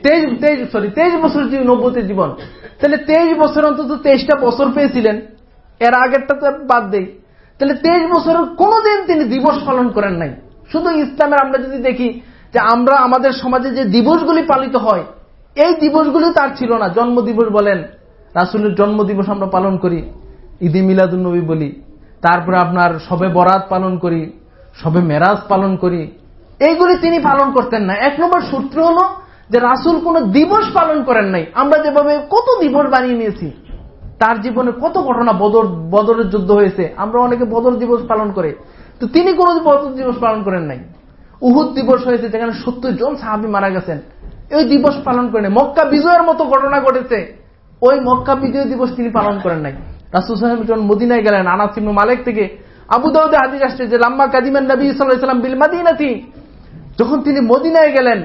23 বছর নবুয়তের জীবন, তাহলে 23 বছর অন্তত 23টা বছর পেয়েছিলেন, এর আগেরটা তো বাদ দেই, তাহলে 23 বছরের কোনোদিন তিনি দিবস পালন করেন নাই। শুধু ইসলামের আমরা যদি দেখি যে আমরা আমাদের সমাজে যে দিবসগুলি পালিত হয় এই দিবসগুলি তার ছিল না। জন্মদিবস বলেন, রাসূলের জন্মদিবস আমরা পালন করি, ঈদে মিলাদুন নবী বলি, তারপরে আপনার শবে বরাত পালন করি, শবে মেরাজ পালন করি, এইগুলি তিনি পালন করতেন না। 1 নম্বর সূত্র হলো যে রাসূল কোন দিবস পালন করেন নাই। আমরা যেভাবে কত দিবস বানিয়ে নিয়েছি, তার জীবনে কত ঘটনা, বদরের যুদ্ধ হয়েছে, আমরা অনেকে বদর দিবস পালন করে, তো তিনি কোন বদর দিবস পালন করেন নাই। উহুদ দিবস হয়েছে যেখানে 70 জন সাহাবী মারা গেছেন, এই দিবস পালন করেন নাই। মক্কা বিজয়ের মতো ঘটনা ঘটেছে, ওই মক্কা বিজয় দিবস তিনি পালন করেন নাই। রাসূল সাল্লাল্লাহু আলাইহি ওয়াসাল্লাম যখন মদিনায় গেলেন, আনাস ইবনে মালিক থেকে আবু দাউদে হাদিস আসছে যে লাম্মা কাদিমান নবী সাল্লাল্লাহু আলাইহি ওয়াসাল্লাম বিল মাদিনাতি, যখন তিনি মদিনায় গেলেন,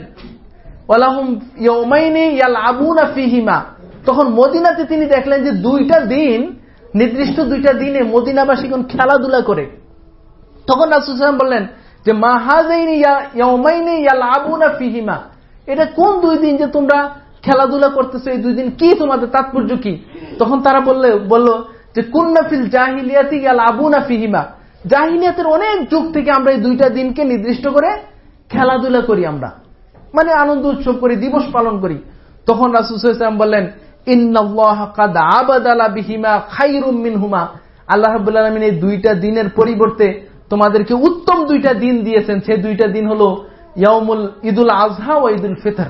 ওয়ালাহুম ইয়াউমাইনি ইয়ালআবুনা ফীহিমা, তখন মদিনাতে তিনি দেখলেন যে 2টা দিন, নির্দিষ্ট 2টা দিনে মদিনাবাসীগণ খেলাধুলা করে। তখন রাসূল সাল্লাল্লাহু আলাইহি ওয়াসাল্লাম বললেন যে মা হাযাইনি ইয়াউমাইনি ইয়ালআবুনা ফীহিমা, এটা কোন 2 দিন যে তোমরা খেলাধুলা করতেছো, এই 2 দিন কি তোমাদের তাৎপর্য কি? তখন তারা বলল যে কুন্না ফিল জাহিলিয়াতি ইয়ালআবুনা ফীহিমা, জাহিলিয়াতের অনেক যুগ থেকে আমরা এই 2টা দিনকে নির্দিষ্ট করে খেলাধুলা করি, আমরা মানে আনন্দ উৎসব করি, দিবস পালন করি। তখন রাসূল সাল্লাল্লাহু আলাইহি ওয়াসাল্লাম বললেন ইন্নাল্লাহা কাদ আবাদালা বিহিমা খায়রুম মিনহুমা, আল্লাহ রাব্বুল আলামিন এই 2টা দিনের পরিবর্তে তোমাদেরকে উত্তম 2টা দিন দিয়েছেন। সেই 2টা দিন হলো ইয়াউমুল ঈদুল আযহা ও ঈদুল ফিতর।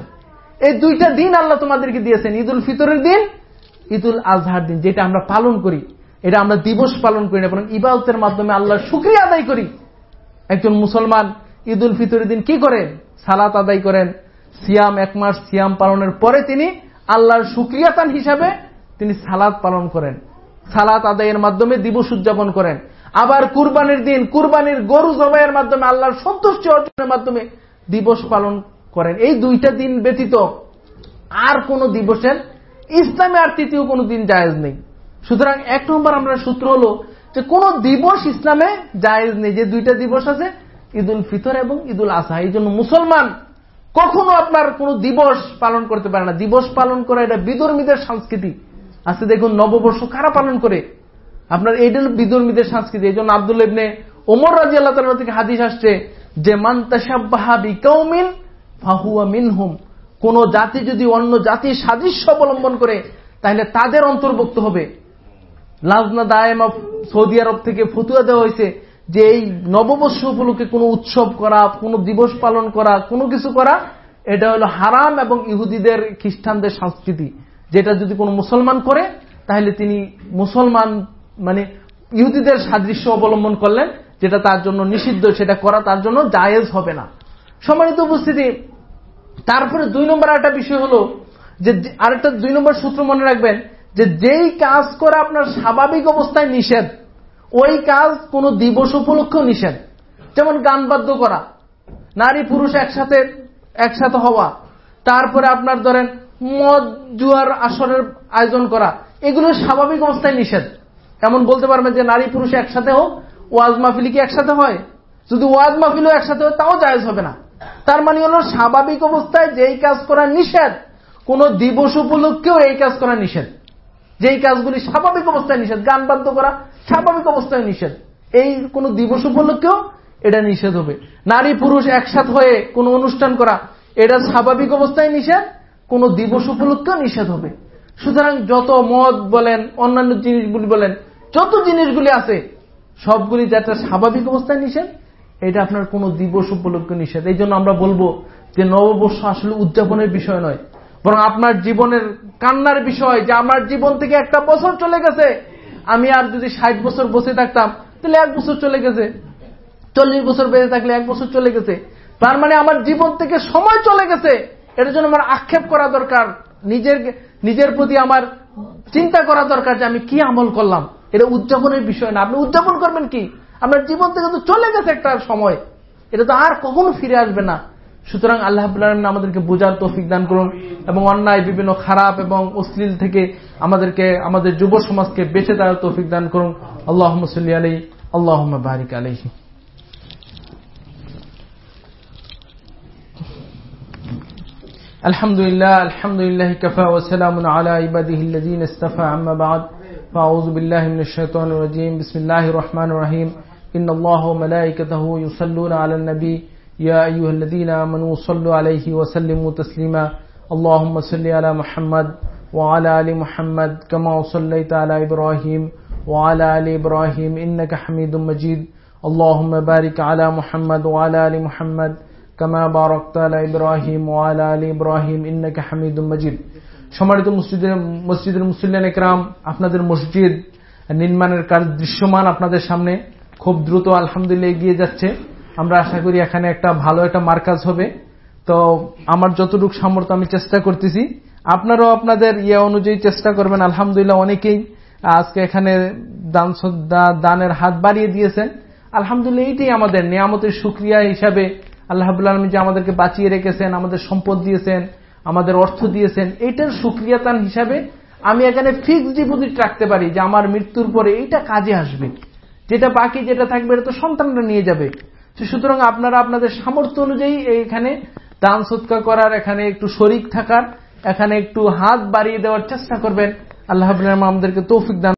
এই 2টা দিন আল্লাহ তোমাদেরকে দিয়েছেন, ঈদুল ফিতরের দিন, ঈদুল আযহার দিন, যেটা আমরা পালন করি, এটা আমরা দিবস পালন করি না, বরং ইবাদতের মাধ্যমে আল্লাহর শুকরিয়া আদায় করি। একজন মুসলমান ঈদুল ফিতরের দিন কি করেন? সালাত আদায় করেন, সিয়াম, 1 মাস সিয়াম পালনের পরে তিনি আল্লাহর শুকরিয়াতান হিসাবে তিনি সালাত পালন করেন, সালাত আদায়ের মাধ্যমে দিবস উদযাপন করেন। আবার কুরবানির দিন কুরবানির গরু জবাইয়ের মাধ্যমে আল্লাহর সন্তুষ্টি অর্জনের মাধ্যমে দিবস পালন করেন। এই 2টা দিন ব্যতীত আর কোন দিবসের ইসলামে আর তৃতীয় কোন দিন জায়েজ নেই। সুতরাং 1 নম্বর আমরা সূত্র হলো যে কোন দিবস ইসলামে জায়েজ নেই। যে 2টা দিবস আছে, ঈদুল ফিতর এবং ঈদুল আযহা, এই জন্য মুসলমান কখনো আপনার কোন দিবস পালন করতে পারে না। দিবস পালন করা এটা বিধর্মীদের সংস্কৃতি। আজকে দেখুন নববর্ষ কারা পালন করে, আপনার এইটা বিধর্মীদের সংস্কৃতি। এই জন্য আব্দুল্লাহ ইবনে ওমর রাদিয়াল্লাহু তাআলা থেকে হাদিস আসছে যে মান তাশাব্বাহা বিকাউমিন ফাহুয়া মিনহুম, কোন জাতি যদি অন্য জাতির সাদৃশ্য অবলম্বন করে তাহলে তাদের অন্তর্ভুক্ত হবে। লাজনা দায়েমা সৌদি আরব থেকে ফতোয়া দেওয়া হয়েছে যে এই নববর্ষ উপলক্ষে কোনো উৎসব করা, কোনো দিবস পালন করা, কোনো কিছু করা, এটা হলো হারাম এবং ইহুদিদের খ্রিস্টানদের সংস্কৃতি। যেটা যদি কোনো মুসলমান করে তাহলে তিনি মুসলমান মানে ইহুদিদের সাদৃশ্য অবলম্বন করলেন, যেটা তার জন্য নিষিদ্ধ, সেটা করা তার জন্য জায়েজ হবে না। সম্মানিত উপস্থিতি, তারপরে 2 নম্বর একটা বিষয় হলো যে আরেকটা 2 নম্বর সূত্র মনে রাখবেন যে যেই কাজ করা আপনার স্বাভাবিক অবস্থায় নিষেধ, ওই কাজ কোন দিবস উপলক্ষেও নিষেধ। যেমন গান বাদ্য করা, নারী পুরুষ একসাথে হওয়া, তারপরে আপনার ধরেন মদ জুয়ার আসরের আয়োজন করা, এগুলো স্বাভাবিক অবস্থায় নিষেধ। এমন বলতে পারবেন যে নারী পুরুষ একসাথে হোক, ওয়াজ মাহফিল কি একসাথে হয়? যদি ওয়াজ মাহফিলও একসাথে হয় তাও জায়েজ হবে না। তার মানে হলো স্বাভাবিক অবস্থায় যেই কাজ করা নিষেধ, কোন দিবস উপলক্ষেও এই কাজ করা নিষেধ। যেই কাজগুলি স্বাভাবিক অবস্থায় নিষেধ, গান বাদ্য করা স্বাভাবিক অবস্থায় নিষেধ, এই কোন দিবস উপলক্ষেও এটা নিষেধ হবে। নারী পুরুষ একসাথে হয়ে কোন অনুষ্ঠান করা, এটা স্বাভাবিক অবস্থায় নিষেধ, কোন দিবস উপলক্ষে নিষেধ হবে। সুতরাং যত মদ বলেন, অন্যান্য জিনিসগুলি বলেন, যত জিনিসগুলি আছে সবগুলি যেটা স্বাভাবিক অবস্থায় নিষেধ, এটা আপনার কোন দিবস উপলক্ষে নিষেধ। এই জন্য আমরা বলবো যে নববর্ষ আসলে উদযাপনের বিষয় নয়, বরং আপনার জীবনের কান্নার বিষয়, যে আমার জীবন থেকে একটা বছর চলে গেছে, আমি আর যদি 60 বছর বসে থাকতাম তাহলে 1 বছর চলে গেছে, 40 বছর বেঁচে থাকলে 1 বছর চলে গেছে, তার মানে আমার জীবন থেকে সময় চলে গেছে। এটার জন্য আমার আক্ষেপ করা দরকার, নিজের প্রতি আমার চিন্তা করা দরকার যে আমি কি আমল করলাম। এটা উদযাপনের বিষয় না। আপনি উদযাপন করবেন কি? আপনার জীবন থেকে তো চলে গেছে একটা সময়, এটা তো আর কখনো ফিরে আসবে না। সুতরাং আল্লাহ রাব্বুল আলামিন আমাদেরকে বোঝার তৌফিক দান করুন এবং অন্যায় বিভিন্ন খারাপ এবং অশ্লীল থেকে আমাদের যুব সমাজকে বেঁচে থাকার তৌফিক দান করুন। আল্লাহুম্মা সাল্লি আলাইহি আল্লাহুম্মা বারিক আলাইহি। আলহামদুলিল্লাহ কাফা ওয়া সালামুন আলা ইবাদিহিল্লাযীনা ইসতাফা, আম্মা বা'দ, ফাআউযু বিল্লাহি মিনাশ শাইতানির রাজীম। বিসমিল্লাহির রহমানির রহিম। ইন্নাল্লাহা ওয়া মালায়েকাতাহু ইউসাল্লুনা আলান নবী ইয়া আইয়ুহাল্লাযীনা আমানু সাল্লু আলাইহি ওয়া সাল্লিমু তাসলিমা। আল্লাহুম্মা সাল্লি আলা মুহাম্মাদ ওয়া আলা আলি মুহাম্মাদ কামা সাল্লাইতা আলা ইব্রাহিম ওয়া আলা আলি ইব্রাহিম ইন্নাকা হামিদুম মাজিদ। আল্লাহুম্মা বারিক আলা মুহাম্মাদ ওয়া আলা আলি মুহাম্মাদ কামা বারাকতা আলা ইব্রাহিম ওয়া আলা আলি ইব্রাহিম ইন্নাকা হামিদুম মাজিদ। সম্মানিত মসজিদের মুসল্লিয়ান ইকরাম, আপনাদের মসজিদ নির্মাণের কাজ দৃশ্যমান আপনাদের সামনে খুব দ্রুত আলহামদুলিল্লাহ এগিয়ে যাচ্ছে। আমরা আশা করি এখানে একটা ভালো একটা মার্কাজ হবে। তো আমার যতটুকু সামর্থ্য আমি চেষ্টা করতেছি, আপনারাও আপনাদের অনুযায়ী চেষ্টা করবেন। আলহামদুলিল্লাহ অনেকেই আজকে এখানে দানের হাত বাড়িয়ে দিয়েছেন। আলহামদুলিল্লাহ এইটাই আমাদের নিয়ামতের শুকরিয়া হিসাবে আল্লাহ রাব্বুল আলামিন যে আমাদেরকে বাঁচিয়ে রেখেছেন, আমাদের সম্পদ দিয়েছেন, আমাদের অর্থ দিয়েছেন, এইটার শুকরিয়াতান হিসাবে আমি এখানে ফিক্সড ডিপোজিট রাখতে পারি যে আমার মৃত্যুর পরে এইটা কাজে আসবে, যেটা বাকি যেটা থাকবে এটা তো সন্তানরা নিয়ে যাবে। সুতরাং আপনারা আপনাদের সামর্থ্য অনুযায়ী এখানে দান সদকা করার, এখানে একটু শরীক থাকার, এখানে একটু হাত বাড়িয়ে দেওয়ার চেষ্টা করবেন। আল্লাহ রাব্বুল আলামিন আমাদেরকে তৌফিক দান